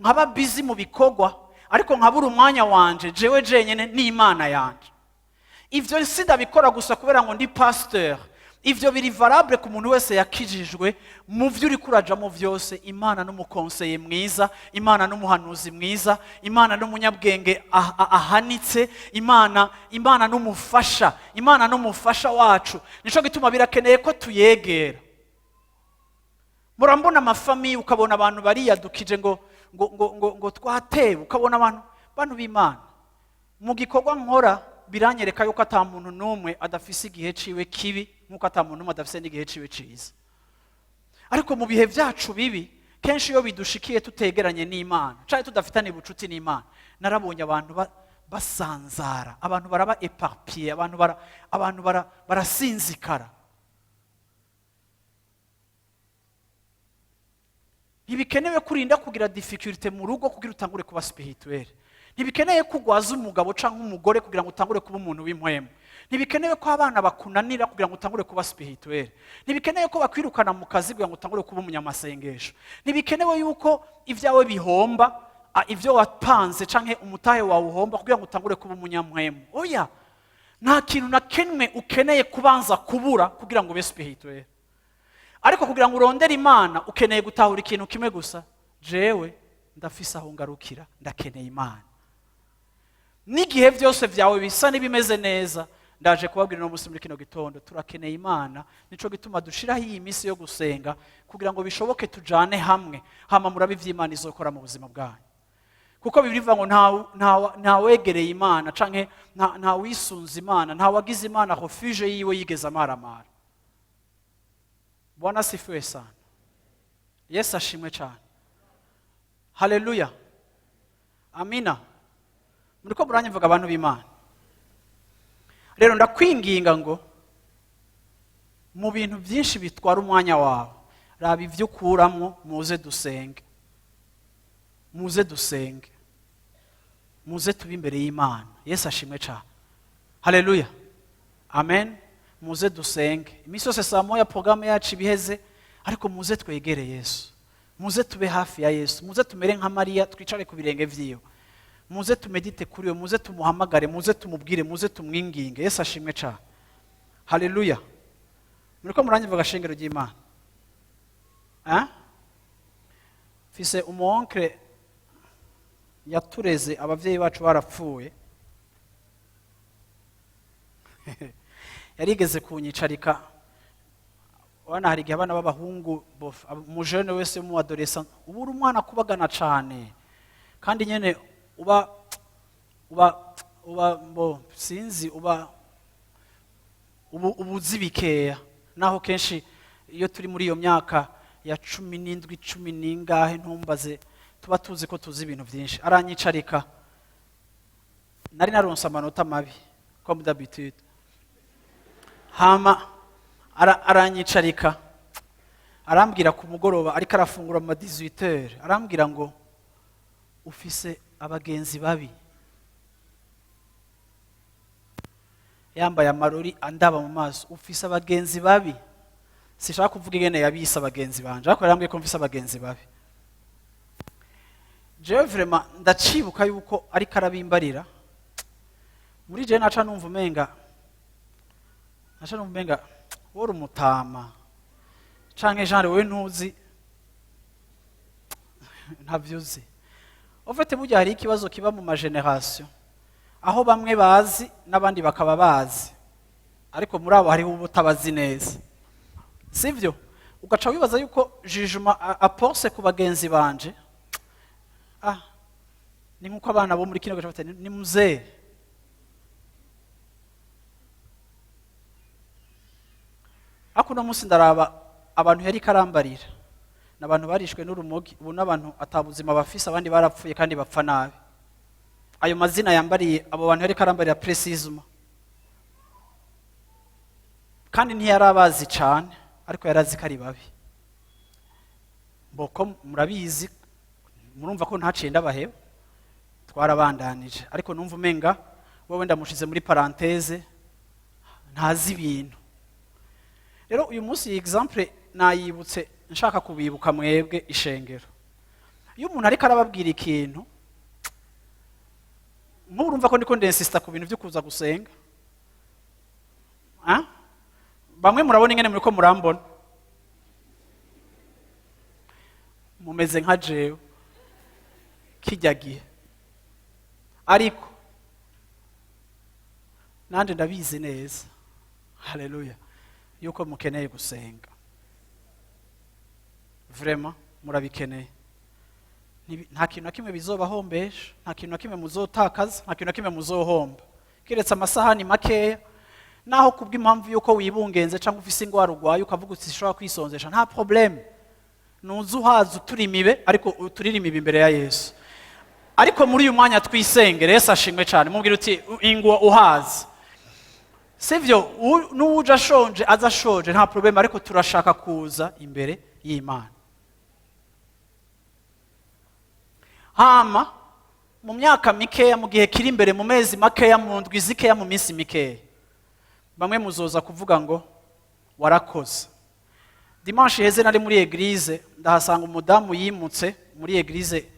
nkaba busy mu bikorwa ariko nkabura umwanya wanje jewe jenyene n'Imana yanje. Ivyo sindabikora gusa kubera ngo ndi pasteur, ivyo biri valable ku muntu wese yakijijwe. Mu vyo uri kurajamo vyose, Imana n'umukonseye mwiza, Imana n'umuhanuzi mwiza, Imana n'umunyabwenge ahanitse, Imana n'umufasha, Imana n'umufasha wacu. Nico gituma birakeneye ko tuyegera. Murambona amafamiye ukabona abantu bariyadukije ngo twatewe, ukabona abantu b'Imana. Mu gikorwa nkora biranyereka yuko ata muntu numwe adafise igihe ciwe kibi nkuko ata muntu numwe adafise n'igihe ciwe ciza. Ariko mu bihe vyacu bibi kenshi iyo bidushikiye tutegeranye n'Imana, cyane tudafitane bucuti n'Imana, narabonye abantu basanzara, abantu baraba éparpillé, abantu barasinzikara. Ntibikenewe kurinda kugira difficulté mu rugo kugira utangure kuba spirituel. Ntibikeneye kugwaza umugabo canke umugore kugira ngo utangure kuba umuntu w'impwemu. Ntibikenewe ko abana bakunanira kugira ngo utangure kuba spirituel. Ntibikenewe ko bakwirukana mu kazi kugira ngo utangure kuba umunyamasengesho. Ntibikenewe yuko ivyawe bihomba, ivyo wapanze canke umutahe wawe uhomba kugira ngo utangure kuba umunyamwemu. Oya, nta kintu na kenwe ukeneye kubanza kubura kugira ngo ube spirituel. ariko kugira ngo urondere imana ukeneye gutahura ikintu kimwe gusa, jewe ndafise aho ngarukira, ndakeneye imana. N'igihe byose byawe bisa n'ibimeze neza, ndaje kubabwira no munsi muri kino gitondo turakeneye imana. Nico gituma dushiraho iyi minsi yo gusenga kugira ngo bishoboke tujane hamwe, hama murabe ivy'Imana izokora mu buzima bwanyu. Kuko Biblia ivuga ngo nta wegereye imana canke nta wisunze imana, nta wagize imana refuge yiwe yigeze amaramara. Bwana sifiwe sana. Yesu ashimwe cyane. Haleluya. Amina. Muriko muranyumva abantu b'Imana. Rero ndakwinginga ngo mu bintu byinshi bitwara umwanya wawe, raba ivyo ukuramwo, muze dusenge. Muze dusenge. Muze tube imbere y'Imana. Yesu ashimwe cyane. Haleluya. Amen. Muze dusenge. Imisi yose saa moya programme yacu ibiheze, ariko muze twegere Yesu. Muze tube hafi ya Yesu. Muze tumere nka Mariya, twicare ku birenge vyiwe. Muze tumedite kuri we, muze tumuhamagare, muze tumubwire, muze tumwinginge. Yesu ashimwe cyane. Haleluya. Muriko muranyumva gashengero ry'Imana? Fise umuonkre yatureze, abavyeyi bacu barapfuye. Yarigeze kunyicarika. Wana hari igihe abana b'abahungu umujene wese mu adolescent ubura umwana kubagana cane, kandi nyene uba sinzi ubuzi bikeya, naho kenshi iyo turi muri iyo myaka ya 17 10 ningahe ntumbaze, tuba tuzi ko tuzi ibintu byinshi. Aranyicarika, nari naronse amanota mabi comme d'habitude, hama aranyicarika, arambwira ku mugoroba ariko arafungura mu 18h, arambwira ngo ufise abagenzi babi. Yambaye amarori andaba mu maso, ufise abagenzi babi. Sishaka kuvuga ingene yabise abagenzi banje, ariko yarambwiye ko mfise abagenzi babi. Jewe vraiment ndacibuka yuko ariko arabimbarira. Muri je naca numva umenga wori umutama canke genre we ntuzi ntavyuzi. Ofete burya hari ikibazo kiba mu mageneration, aho bamwe bazi n'abandi bakaba bazi, ariko muri abo hariho ubutabazi neza, sivyo? Ugaca wibaza yuko jugement apose ku bagenzi banje, ni nkuko abana bo muri kino gace bati ni muzee. Ako no musi ndaraba abantu yari karambarira, n'abantu barishwe n'urumogi, ubu n'abantu atabuzima bafise, abandi barapfuye kandi bapfa nabi. Ayo mazina yambariye abo bantu yari karambarira precisement, kandi ntiyarabazi cyane, ariko yarazi ko ari babi. Mboko murabizi, murumva ko ntaciye ndabaheba, twarabandanije, ariko numva umenga wowe ndamushize muri parenthèse, ntazi ibintu. Rero uyu munsi example nayibutse nshaka kubibuka mwebwe ishengero. Iyo umuntu ariko arababwira ikintu, murumva ko ndiko ndensista ku bintu byo kuza gusenga, bamwe murabona ingene muriko murambona, mumeze nka jewe kijya gihe, ariko nanje ndabizi neza, haleluya, yuko mukeneye gusenga. Vraiment murabikeneye. Nta kintu na kimwe bizobahombesha, nta kintu na kimwe muzotakaza, nta kintu na kimwe muzohomba, kiretse amasahani makeya. Naho kubw'impamvu yuko wibungenze cyangwa ufise ingwara urwaye ukavuga uti sishobora kwisonzesha, nta problem. Nuzu uhaza uturimibe, ariko uturirimibe imbere ya Yesu. Ariko muri uyu mwanya twisengere, Yesu ashimwe cyane, mubwira uti ingwa uhaza. Sivyo, n'uje ashonje azashonje, nta problem, ariko turashaka kuza imbere y'Imana. Hama mu myaka mikeya, mu gihe kiri imbere, mu mezi makeya, mu ndwi zikeya, mu minsi mikeya, bamwe muzoza kuvuga ngo warakoze. Dimanche heze nari muri eglise, ndahasanga umudamu yimutse muri eglise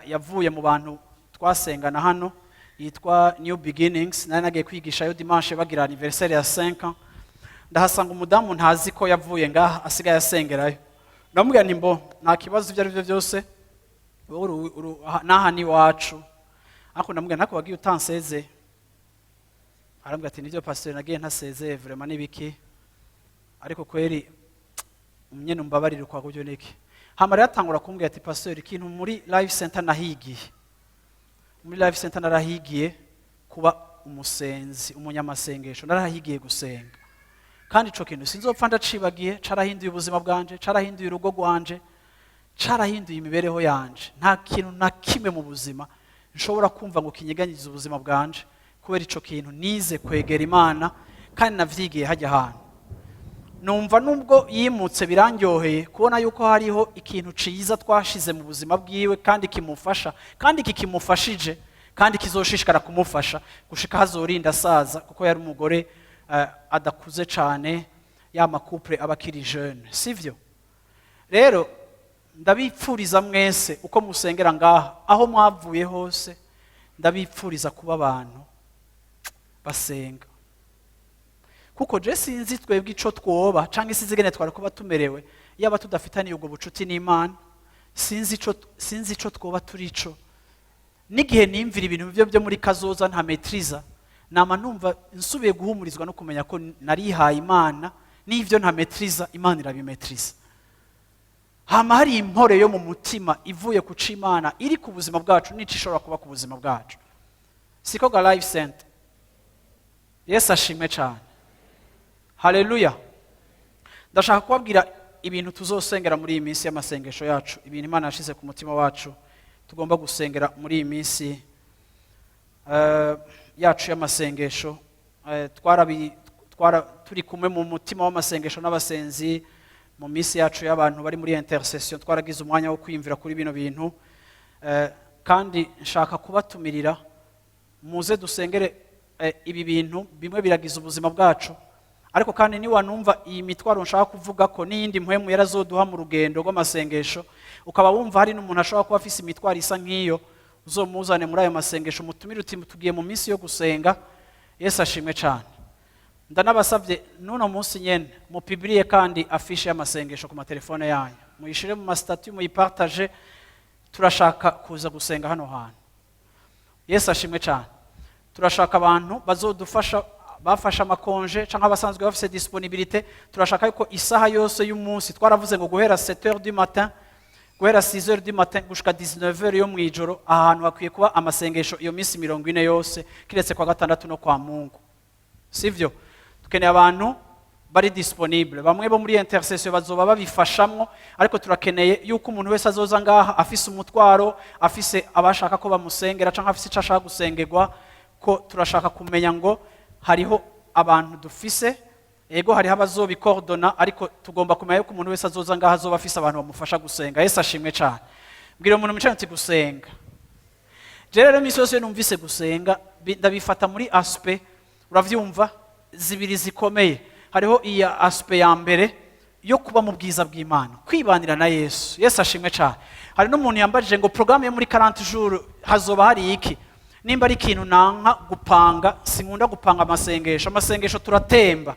yavuye mu bantu twasengana hano, yitwa New Beginnings. Nari nagiye kwigisha yo dimanche bagira anniversaire ya 5 ans. ndahasanga umudamu ntazi ko yavuye ngaha asigaye asengerayo. Ndamubwira nti mbo nta kibazo ibyo ari byo byose n'aha ni iwacu, ariko ndamubwira ntako wagiye utanseze. Arambwira ati nibyo pastor nagiye ntasezeye vraiment nibiki, ariko kweri nyene umbabarire kwa gutyo niki. Hama yatangura kumbwira ati pastor ikintu muri live center nahigiye, muri live center narahigiye kuba umusenzi, umunyamasengesho, narahigiye gusenga, kandi ico kintu sinzopfa ndacibagiye. Carahinduye ubuzima bwanje, carahinduye urugo rwanje, carahinduye imibereho yanje. Nta kintu na kimwe mu buzima nshobora kumva ngo kinyeganyize ubuzima bwanje, kubera ico kintu nize kwegera Imana kandi navyigiye hajya ahantu. Numva nubwo yimutse birandyoheye kubona yuko hariho ikintu ciza twashize mu buzima bwiwe kandi kimufasha, kandi kikimufashije, kandi kizoshishikara kumufasha gushika hazorinda asaza, kuko yari umugore adakuze cane, ya makupre abakiri jeune, sivyo? Rero ndabipfuriza mwese uko musengera ngaha, aho mwavuye hose, ndabipfuriza kuba abantu basenga. Kuko je sinzi twebwe ico twoba canke sizigene twara kuba tumerewe yaba tudafitaniye ubwo bucuti n'Imana. Sinzi ico twoba turico. Nigihe nimvira ibintu byo muri kazoza nta metriza, nama numva nsubiye guhumurizwa no kumenya ko narihaye Imana, n'ivyo nta metriza Imana irabimetriza. Hama hari impore yo mu mutima ivuye kuca Imana iri ku buzima bwacu n'ico ishobora kuba ku buzima bwacu. Siko ga live center. Yesu ashimwe cyane. Haleluya. Ndashaka kubabwira ibintu tuzosengera muri iyi minsi y'amasengesho yacu, ibintu Imana yashize ku mutima wacu tugomba gusengera muri iyi minsi yacu y'amasengesho. Turi kumwe mu mutima w'amasengesho n'abasenzi mu minsi yacu y'abantu bari muri intercession. Twaragize umwanya wo kwiyumvira kuri bino bintu, kandi nshaka kubatumirira muze dusengere ibi bintu. Bimwe biragize ubuzima bwacu, ariko kandi ni wanumva iyi mitwaro nshaka kuvuga ko n'iyindi mpwemu yarazoduha mu rugendo rw'amasengesho, ukaba wumva hari n'umuntu ashobora kuba afise imitwaro isa nk'iyo, uzomuzane muri ayo masengesho, mutumire uti tugiye mu minsi yo gusenga. Yesu ashimwe cyane. Ndanabasabye nuno munsi nyene mupibriye kandi afishe y'amasengesho ku matelefone yanyu, muyishire mu mastatut, muyipartage. Turashaka kuza gusenga hano hantu. Yesu ashimwe cyane. Turashaka abantu bazodufasha, bafasha amakonje canke abasanzwe bafise disponibilité. Turashaka yuko isaha yose y'umunsi, twaravuze ngo guhera 7h du matin, guhera 6h du matin gushika 19h yo mwijoro, ahantu hakwiye kuba amasengesho iyo minsi 40 yose, kiretse kwa gatandatu no kwa Mungu, sivyo? Tukeneye abantu bari disponible. Bamwe bo muri intercession bazoba babifashamwo, ariko turakeneye yuko umuntu wese azoza ngaha afise umutwaro, afise abashaka ko bamusengera canke afise ico ashaka gusengerwa, ko turashaka kumenya ngo hariho abantu dufise, ego hariho abazobikordona, ariko tugomba kumenya yuko umuntu wese azoza ngaha azoba afise abantu bamufasha gusenga. Yesu ashimwe cyane. Mbwira umuntu mwicaye ati gusenga. Je rero imisi yose numvise gusenga ndabifata muri aspect, uravyumva, zibiri zikomeye. Hariho iya aspect ya mbere yo kuba mu bwiza bw'Imana, kwibanira na Yesu. Yesu ashimwe cyane. Hari n'umuntu yambajije ngo programme yo muri 40 jours hazoba hari iki? Nimba ari ikintu nanka gupanga, sinkunda gupanga amasengesho. Amasengesho turatemba.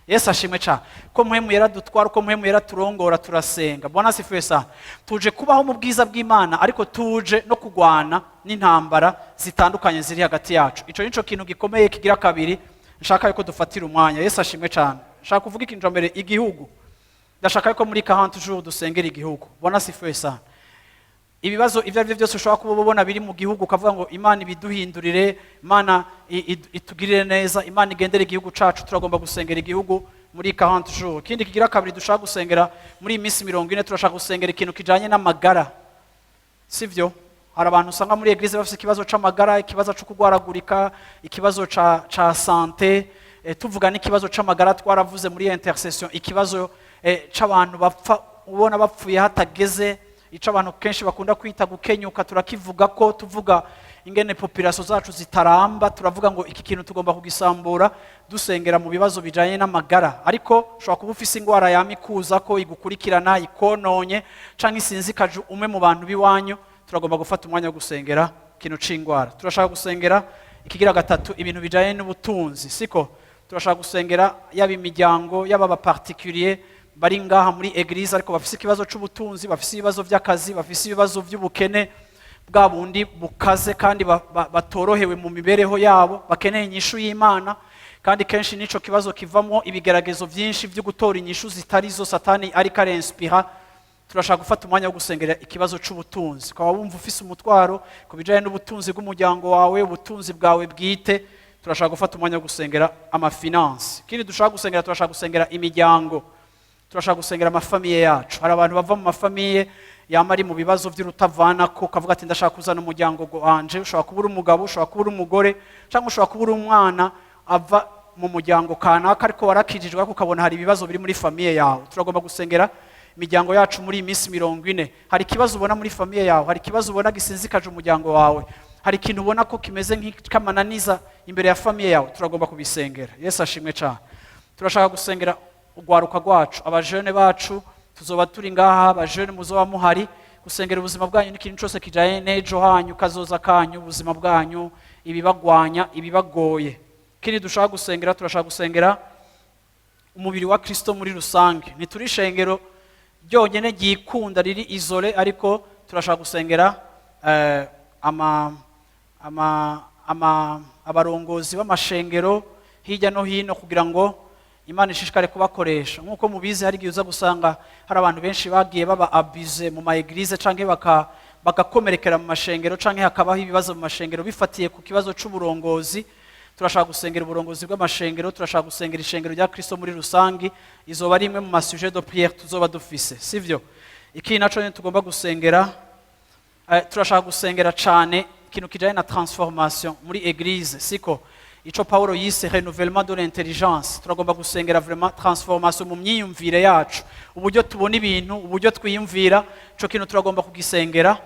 Yesu ashimwe cyane. Ko muhemu yaradutwara, ko muhemu yaraturongora, turasenga. Bwana sifiwe sana. Tuje kubaho mu bwiza bw'Imana, ariko tuje no kugwana n'intambara zitandukanye ziri hagati yacu. Ico nico kintu gikomeye kigira kabiri nshaka yuko dufatira umwanya. Yesu ashimwe cyane. Nshaka kuvuga ikintu mbere, igihugu. Ndashaka yuko muri 40 jours dusengera igihugu. Bwana sifiwe sana. Ibibazo ivyo ari byose ushobora kubona biri mu gihugu, ukavuga ngo Imana ibiduhindurire, Imana itugirire neza, Imana igendere igihugu cacu. Turagomba gusengera igihugu muri 40 jours. Kindi kigira kabiri dushaka gusengera muri iminsi 40, turashaka gusengera ikintu kijanye n'amagara, sivyo? Hari abantu usanga muri eglise bafite ikibazo c'amagara, ikibazo cyo kugwaragurika, ikibazo ca santé. Tuvuga n'ikibazo c'amagara twaravuze muri intercession, ikibazo c'abantu bapfa, ubona bapfuye hatageze, ico abantu kenshi bakunda kwita gukenyuka. Turakivuga ko tuvuga ingene population zacu zitaramba, turavuga ngo iki kintu tugomba kugisambura dusengera mu bibazo bijanye n'amagara. Ariko ushobora kuba ufise ingwara yamikuza ko igukurikirana, ikononye canke isinzikaje umwe mu bantu biwanyu, turagomba gufata umwanya wo gusengera ikintu c'ingwara. Turashaka gusengera ikigira gatatu, ibintu bijanye n'ubutunzi, siko? turashaka gusengera yaba imiryango yaba abaparticulier bari ngaha muri eglise ariko bafise ikibazo c'ubutunzi, bafise ibibazo vy'akazi, bafise ibibazo vy'ubukene bwa bundi bukaze kandi batorohewe mu mibereho yabo, bakeneye inyishu y'Imana. Kandi kenshi nico kibazo kivamo ibigeragezo vyinshi vyo gutora inyishu zitari zo Satani ariko arinspira. Turashaka gufata umwanya wo gusengera ikibazo c'ubutunzi. Kwa wumva ufise umutwaro kubijanye n'ubutunzi bw'umuryango wawe, ubutunzi bwawe bwite, turashaka gufata umwanya wo gusengera amafinance. Kindi dushaka gusengera, turashaka gusengera imiryango, turashaka gusengera amafamiye yacu. Hari abantu bava mu mafamiye yamari mu bibazo vy'urutavanako, kavuga ati ndashaka kuzana umuryango wanje. Ushobora kuba uri umugabo, ushobora kuba uri umugore, cyangwa ushobora kuba uri umwana ava mu muryango kanaka ariko warakijijwe ariko ukabona hari ibibazo biri muri famiye yawe. Turagomba gusengera imiryango yacu muri iyi minsi 40. Hari ikibazo ubona muri famiye yawe, hari ikibazo ubona gisinzikaje umuryango wawe, hari ikintu ubona ko kimeze nk'ikamananiza imbere ya famiye yawe, turagomba kubisengera. Yesu ashimwe cyane. Turashaka gusengera ugwaruka rwacu, abajene bacu, tuzoba turi ngaha, abajene muzoba muhari, gusengera ubuzima bwanyu n'ikintu cyose kijaye n'ejo hanyu, kazoza kanyu, ubuzima bwanyu, ibibagwanya, ibibagoye. Kindi dushaka gusengera, turashaka gusengera umubiri wa Kristo muri rusange. Ntituri ishengero ryonyene ryikunda riri izole, ariko turashaka gusengera abarongozi b'amashengero hirya no hino kugira ngo Imana ishishikare kubakoresha. Nkuko mubizi hari gihe uza gusanga hari abantu benshi bagiye baba abuse mu ma eglise canke bagakomerekera mu mashengero canke hakabaho ibibazo mu mashengero bifatiye ku kibazo c'uburongozi. Turashaka gusengera uburongozi bw'amashengero, turashaka gusengera ishengero rya Kristo muri rusangi. Izoba ari imwe mu masujet de prière tuzoba dufise, sivyo? Iki naco ne tugomba gusengera, turashaka gusengera cane ikintu kijanye na transformation muri eglise, siko ico Paulo yise renouvellement de l'intelligence. Turagomba gusengera vraiment transformation mu myiyumvire yacu, uburyo tubona ibintu, uburyo twiyumvira. Ico kintu turagomba kugisengera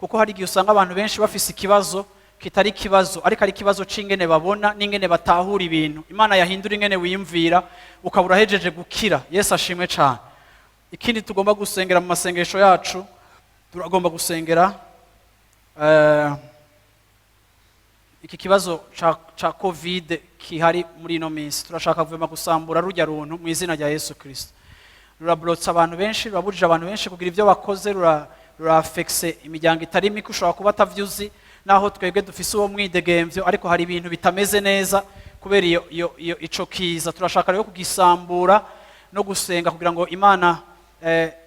kuko hari gihe usanga abantu benshi bafise ikibazo kitari ikibazo ariko ari ikibazo c'ingene babona n'ingene batahura ibintu. Imana yahindura ingene wiyumvira ukabura hejeje gukira. Yesu ashimwe cyane. Ikindi tugomba gusengera mu masengesho yacu, turagomba gusengera iki kibazo cha covid kihari muri ino minsi. Turashaka kuvema gusambura rujya runtu mu izina rya Yesu Kristo. Rurablotsa abantu benshi, rurabujije abantu benshi kugira ivyo bakoze, rurafexe imiryango itari mike. Ushobora kuba atavyuzi naho twebwe dufise uwo mwidegemvyo, ariko hari ibintu bitameze neza kubera ico kiza. Turashaka rero kugisambura no gusenga kugira ngo Imana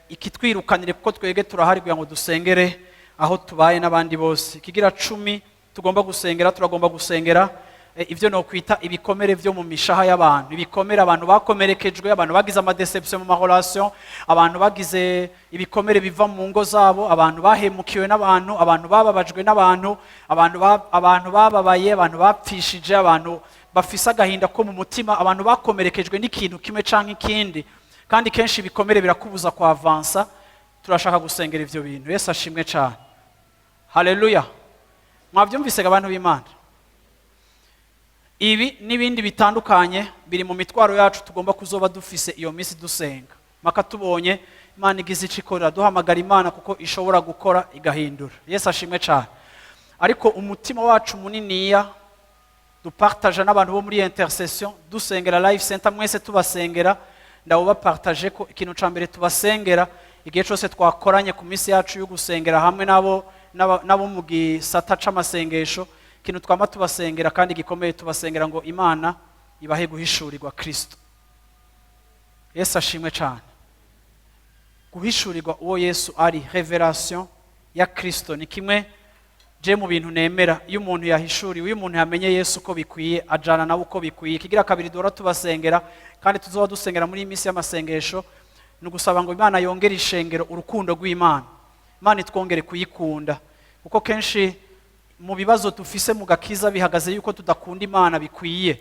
ikitwirukanire, kuko twebwe turahari kugira ngo dusengere aho tubaye n'abandi bose. Kigira 10 tugomba gusengera, turagomba gusengera ivyo no kwita ibikomere vyo mu mishaha y'abantu, ibikomere abantu bakomerekejwe, abantu bagize amadeception mu relation, abantu bagize ibikomere biva mu ngo zabo, abantu bahemukiwe n'abantu, abantu bababajwe n'abantu, abantu bababaye, abantu bapfishije, abantu bafise agahinda ko mu mutima, abantu bakomerekejwe n'ikintu kimwe canke ikindi, kandi kenshi ibikomere birakubuza kwa avansa. Turashaka gusengera ivyo bintu. Yesu ashimwe cyane. Haleluya. Mwavyumvise abantu b'Imana? Ibi n'ibindi bitandukanye biri mu mitwaro yacu tugomba kuzoba dufise iyo misi dusenga. Maka tubonye Imana igize icikora, duhamagara Imana kuko ishobora gukora igahindura. Yesu ashimwe cyane. Ariko umutima wacu muniniya dupartage n'abantu bo muri intercession, dusengera life center, mwese tubasengera, ndawo bapartage ko ikintu ca mbere tubasengera igihe cyose twakoranye ku misi yacu yo gusengera hamwe nabo mu gisata c'amasengesho. Ikintu twama tubasengera kandi gikomeye, tubasengera ngo Imana ibahe guhishurirwa Kristo. Yesu ashimwe cyane. Guhishurirwa uwo Yesu ari, revelation ya Kristo ni kimwe je mu bintu nemera. Iyo umuntu yahishuriwe, iyo umuntu yamenye Yesu uko bikwiye, ajana nawe uko bikwiye. Kigira kabiri dora tubasengera kandi tuzoba dusengera muri imisi y'amasengesho, no gusaba ngo Imana yongere ishengero urukundo rw'Imana. Imana itwongere kuyikunda, kuko kenshi mu bibazo dufise mu gakiza bihagaze yuko tudakunda Imana bikwiye.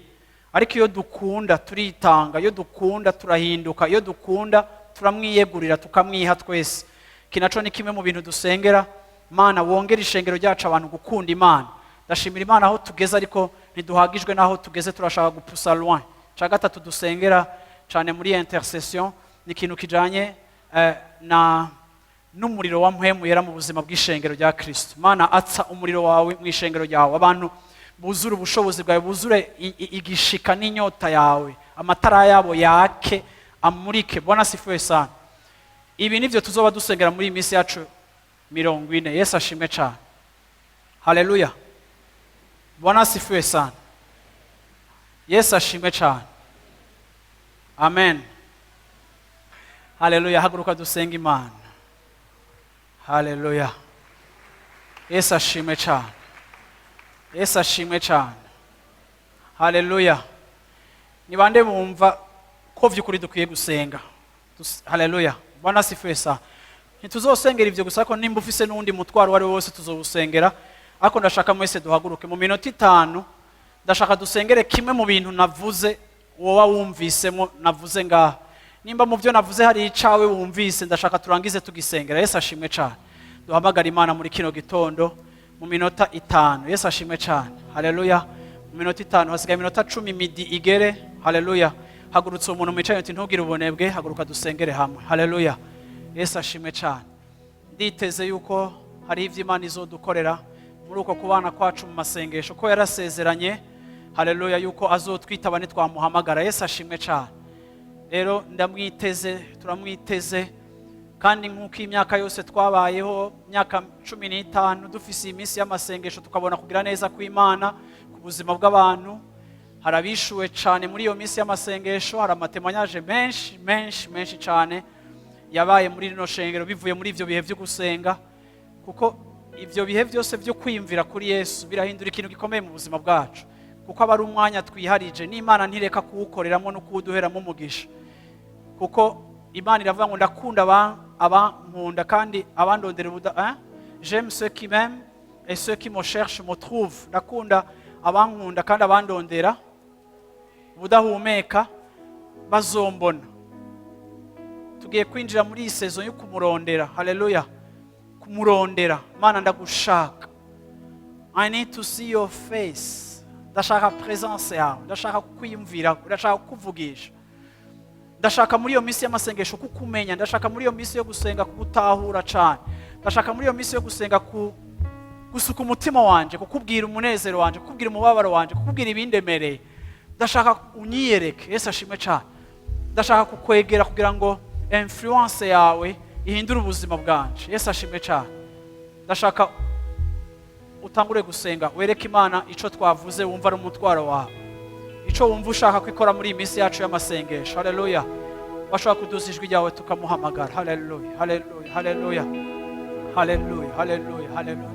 Ariko iyo dukunda turitanga, iyo dukunda turahinduka, iyo dukunda turamwiyegurira tukamwiha twese. Kinaco ni kimwe mu bintu dusengera, Imana wongere ishengero ryacu abantu gukunda Imana. Ndashimira Imana aho tugeze, ariko ntiduhagijwe naho tugeze, turashaka gupusa loin. Ca gatatu dusengera cyane muri intercession ni ikintu kijanye n'umuriro wa mpwemu yera mu buzima bw'ishengero rya Kristo. Imana atsa umuriro wawe mu ishengero ryawe, abantu buzure ubushobozi bwawe, buzure igishika n'inyota yawe, amatara yabo yake amurike. Bwana asifiwe sana. Ibi nivyo tuzoba dusengera muri iyi minsi yacu 40. Yesu ashimwe cyane. Haleluya. Bwana asifiwe sana. Yesu ashimwe cyane. Amen. Haleluya. Haguruka dusenga Imana. Haleluya. Yesu ashimwe cyane. Yesu ashimwe cyane. Haleluya. Ni bande bumva ko vy'ukuri dukwiye gusenga? Haleluya. Bwana asifiwe sana. Ntituzosengera ivyo gusa ko nimba ufise n'undi mutwaro wari wose tuzowusengera, ariko ndashaka mwese duhaguruke mu minota 5. Ndashaka dusengere kimwe mu bintu navuze wowe wumvisemo navuze ngaha. Nimba mu byo navuze hari icawe wumvise, ndashaka turangize tugisengera. Yesu ashimwe cyane. Duhamagara Imana muri kino gitondo mu minota 5. Yesu ashimwe cyane. Haleluya. Mu minota 5 hasigaye minota 10 midi igere. Haleluya. Hagurutse umuntu mwicaye ati ntugire ubunebwe, haguruka dusengere hamwe. Haleluya. Yesu ashimwe cyane. Nditeze yuko hari ivyo Imana izodukorera muri uko kubana kwacu mu masengesho, ko yarasezeranye. Haleluya, yuko azotwitaba nitwamuhamagara. Yesu ashimwe cyane. Rero ndamwiteze, turamwiteze, kandi nk'uko imyaka yose twabayeho, myaka 15 dufise iminsi y'amasengesho, tukabona kugira neza kw'Imana ku buzima bw'abantu. Harabishuwe cyane muri iyo minsi y'amasengesho, hari amatemanyaje menshi cyane yabaye muri rino shengero bivuye muri ivyo bihe byo gusenga, kuko ivyo bihe byose byo kwiyumvira kuri Yesu birahindura ikintu gikomeye mu buzima bwacu, kuko aba ari umwanya twiharije n'Imana ntireka kuwukoreramo no kuwuduheramo umugisha, kuko Imana iravuga ngo ndakunda abankunda kandi abandondera j'aime ceux qui m'aiment et ceux qui me cherchent me trouvent. Ndakunda abankunda kandi abandondera budahumeka bazombona. Tugiye kwinjira muri iyi saison yo kumurondera. Haleluya. Kumurondera. Mana ndagushaka. I need to see your face. Ndashaka presence yawe. Ndashaka kukwiyumvira. Ndashaka kukuvugisha. Ndashaka muri iyo minsi y'amasengesho kukumenya. Ndashaka muri iyo minsi yo gusenga kugutahura cyane. Ndashaka muri iyo minsi yo gusenga gusuka umutima wanje, kukubwira umunezero wanje, kukubwira umubabaro wanje, kukubwira ibindemereye. Ndashaka unyiyereke. Yesu ashimwe cyane. Ndashaka kukwegera kugira ngo influence yawe ihindura ubuzima bwanje. Yesu ashimwe cyane. Ndashaka utangure gusenga, wereke Imana ico twavuze, wumva ari umutwaro wawe, ico wumva ushaka kwikora muri iyi minsi yacu y'amasengesho. Haleluya. Washaka kuduza ijwi ryawe tukamuhamagara. Haleluya. Haleluya. Haleluya. Haleluya. Haleluya. Haleluya.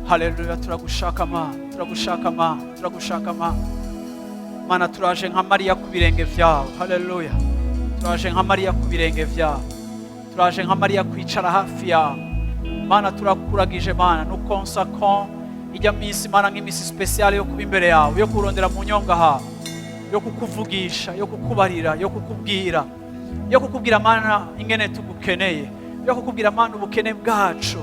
Haleluya. Turagushaka Mana. Turagushaka Mana. Turagushaka Mana. Mana, turaje nka Mariya ku birenge vyawe. Haleluya. Turaje nka Mariya ku birenge vyawe. Turaje nka Mariya kwicara hafi yawe. Mana, turakuragije Mana, nukonsakon ijya minsi Mana nk'imisi special yo kuba imbere yawe, yo kurondera mu nyonga hawe, yo kukuvugisha, yo kukubarira, yo kukubwira Mana ingene tugukeneye, yo kukubwira Mana ubukene bwacu,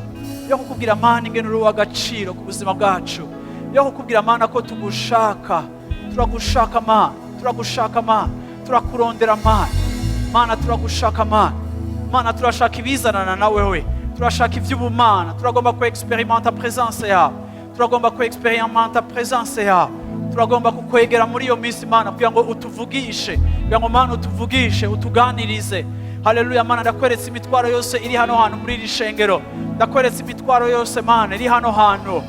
yo kukubwira Mana ingene uri uw'agaciro ku buzima bwacu, yo kukubwira Mana ko tugushaka. Turagushaka Mana. Turagushaka Mana. Turakurondera Mana. Mana, turagushaka Mana. Mana, turashaka ibizanana na wewe. Turashaka ivy'ubumana. Turagomba ku experimenta presence yawe. Turagomba ku experimenta presence yawe. Turagomba kukwegera muri iyo minsi Mana, kugira ngo utuvugishe, kugira ngo Mana utuvugishe, utuganirize. Haleluya. Mana, ndakweretse imitwaro yose iri hano hantu muri iri shengero. Ndakweretse imitwaro yose Mana iri hano hantu.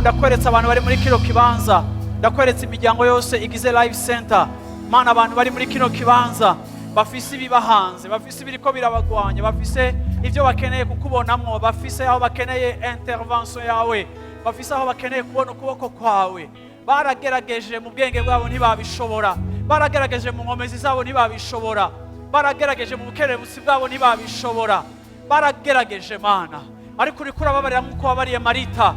Ndakweretse abantu bari muri kino kibanza. Ndakweretse imiryango yose igize live center. Mana, abantu bari muri kino kibanza bafise ibibahanze, bafise ibiriko birabagwanya, bafise ivyo bakeneye kukubonamwo, bafise aho bakeneye intervention yawe, bafise aho bakeneye kubona ukuboko kwawe. Baragerageje mu bwenge bwabo ntibabishobora, baragerageje mu nkomezi zabo ntibabishobora, baragerageje mu bukerebutsi bwabo ntibabishobora, baragerageje Mana, ariko uri kurababarira nk'uko wabariye Marita.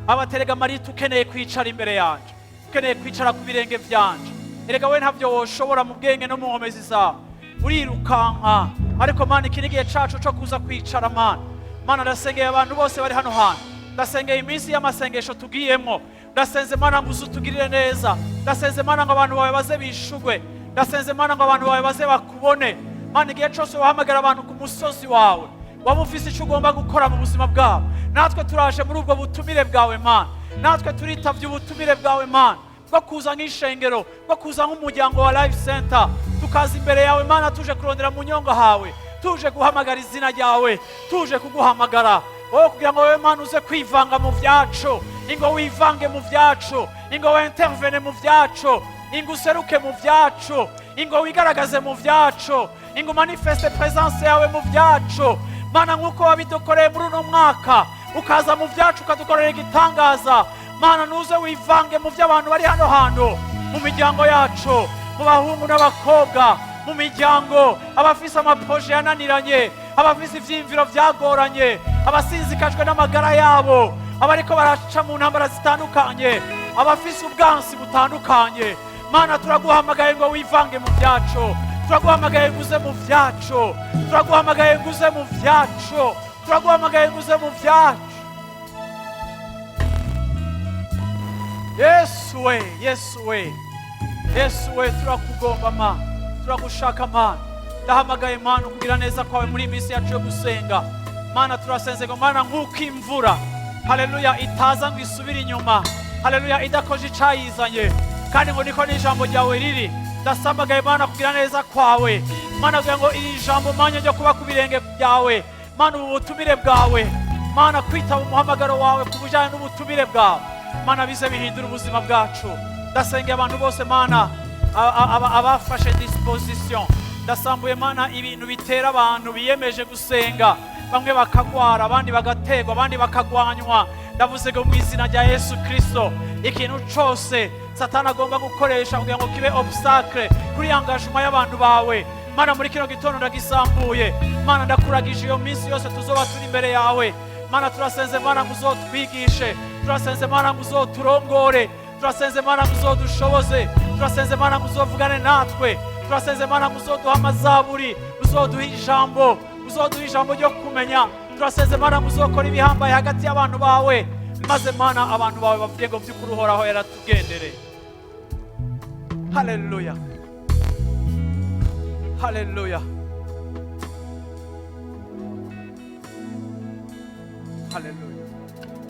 Abaterega Marita, ukeneye kwicara imbere yanje, ukeneye kwicara ku birenge vyanje. Erega we ntavyo woshobora mu bwenge no mu nkomezi zawe, urirukanka. Ariko Mana, iki ni igihe cacu co kuza kwicara Mana. Mana, ndasengeye abantu bose bari hano hantu, ndasengeye iminsi y'amasengesho tugiyemo, ndasenze Mana ngo uzutugirire neza, ndasenze Mana ngo abantu bawe baze bishugwe, ndasenze Mana ngo abantu bawe baze bakubone. Mana, igihe cose wahamagara abantu ku musozi wawe, waba ufise ico ugomba gukora mu buzima bwabo, natwe turaje muri ubwo butumire bwawe Mana. natwe turitavye ubutumire bwawe Mana bwo kuza nk'ishengero, bwo kuza nk'umuryango wa Life Center, tukaza imbere yawe Mana tuje kurondera mu nyonga hawe, tuje guhamagara izina ryawe, tuje kuguhamagara wowe kugira ngo wowe Mana uze kwivanga mu vyacu, ingo wivange mu vyacu, ingo wintervene mu vyacu, ingo useruke mu vyacu, ingo wigaragaze mu vyacu, ingo manifeste presence yawe mu vyacu Mana, nk'uko wabidukoreye muri uno mwaka ukaza mu vyacu ukadukorera igitangaza Mana, nuze wivange mu vy'abantu bari hano hantu, mu miryango yacu, mu bahungu n'abakobwa, mu miryango, abafise amaproje yananiranye, abafise ivyiyumviro vyagoranye, abasinzikajwe n'amagara yabo, abariko baraca mu ntambara zitandukanye, abafise ubwansi butandukanye Mana, turaguhamagaye ngo wivange mu vyacu, turaguhamagaye ngo uze mu vyacu, turaguhamagaye ngo uze mu vyacu, turaguhamagaye ngo uze mu vyacu. Yesu we, Yesu we, Yesu we, turakugomba Mana, turagushaka Mana. Ndahamagaye Mana kugira neza kwawe muri iminsi yacu yo gusenga Mana, turasenze ngo Mana nk'uko imvura haleluya itaza ngo isubire inyuma, haleluya idakoje icayizanye, kandi ngo niko n'ijambo ryawe riri. Ndasamagaye Mana kugira neza kwawe Mana, kugira ngo iri jambo Mana ryo kuba ku birenge byawe Mana, ubu butumire bwawe Mana, kwitaba umuhamagaro wawe ku bujyanye n'ubutumire bwawe Mana, bize bihindura ubuzima bwacu. Ndasengera abantu bose Mana abafashe disposition, ndasambuye Mana ibintu bitera abantu biyemeje gusenga, bamwe bakagwara, abandi bagategwa, abandi bakagwanywa. Ndavuze ngo mu izina rya Yesu Kristo, ikintu cyose Satani agomba gukoresha kugira ngo kibe obstacle kuri engagement y'abantu bawe Mana, muri kino gitondo ndagisambuye Mana, ndakuragije iyo minsi yose tuzoba turi imbere yawe Mana. Turasenze Mana ngo uzotwigishe, turasenze Mana ngo uzoturongore, turasenze Mana ngo uzodushoboze, turasenze Mana ngo uzovugane natwe, turasenze Mana ngo uzoduha amazaburi, uzoduha ijambo ryo kumenya, turasenze Mana ngo uzokora ibihambaye hagati y'abantu bawe, maze Mana abantu bawe bavuge ngo by'ukuri uhoraho yaratugendere. Haleluya, haleluya, haleluya.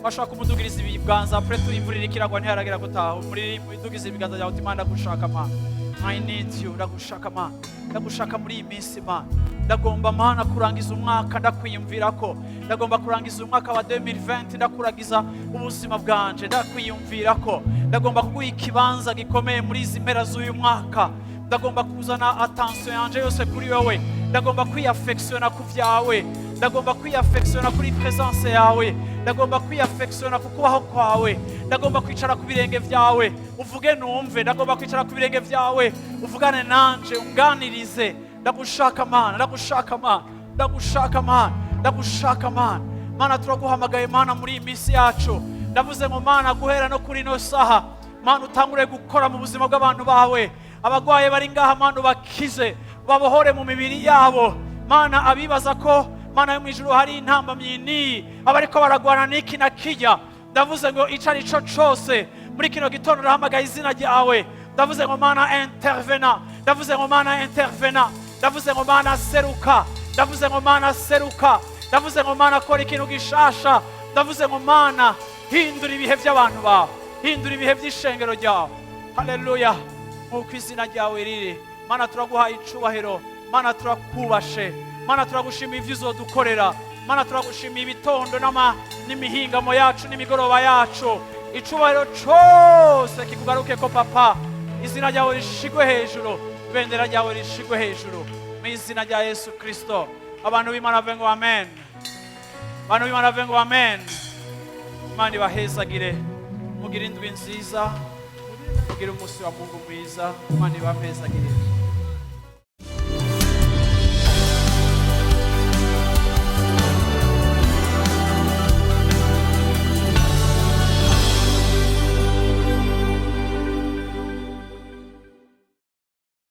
Bashaka kumudugiriza ibiganza pre tuyimvurira ikiragwa ntiharagira gutaha, muri idugiza ibiganza byawe uti Mana ndagushaka Mana, I need you, ndagushaka Mana, ndagushaka muri iyi minsi Mana. Ndagomba Mana kurangiza umwaka ndakwiyumvirako, ndagomba kurangiza umwaka wa 2020 ndakuragiza ubuzima bwanje, ndakwiyumvirako, ndagomba kuguha ikibanza gikomeye muri izi mpera z'uyu mwaka, ndagomba kuzana attention yanje yose kuri wewe, ndagomba kwiyafectiona ku vyawe, ndagomba kwiyafectiona kuri presence yawe, ndagomba kwiyafectiona ku kubaho kwawe, ndagomba kwicara ku birenge vyawe uvuge numve, ndagomba kwicara ku birenge vyawe uvugane nanje unganirize. Ndagushaka Mana, ndagushaka Mana, ndagushaka Mana, ndagushaka Mana. Mana, turaguhamagaye Mana muri iyi minsi yacu. Ndavuze ngo Mana guhera no kuri no saha Mana utangure gukora mu buzima bw'abantu bawe, abagwaye bari ngaha Mana bakize, babohore mu mibiri yabo Mana. Abibaza ko Mana yo mwijuru hari intambamyi ni abariko baragwana niki na kijya, ndavuze ngo icari cyo cyose muri kino gitondo ndahamagaye izina ryawe. Ndavuze ngo Mana intervena, ndavuze ngo Mana intervena, ndavuze ngo Mana seruka, ndavuze ngo Mana seruka, ndavuze ngo Mana kora ikintu gishasha, ndavuze ngo Mana hindura ibihe by'abantu bawe, hindura ibihe by'ishengero ryawe. Haleluya, nk'uko izina ryawe riri Mana, turaguhaye icubahiro Mana, turakubashe Mana, turagushimiye ivyo uzodukorera Mana, turagushimiye ibitondo n'imihingamo yacu n'imigoroba yacu. Icubahiro cyose kikugaruke ko Papa, izina ryawe rishigwe hejuru, ibendera ryawe rishigwe hejuru mu izina rya Yesu Kristo. Abantu b'Imana bavuge amen, abantu b'Imana bavuge amen. Imana ibahezagire, mugire indwi nziza, mugire umunsi wa Mungu mwiza. Imana ibahezagire.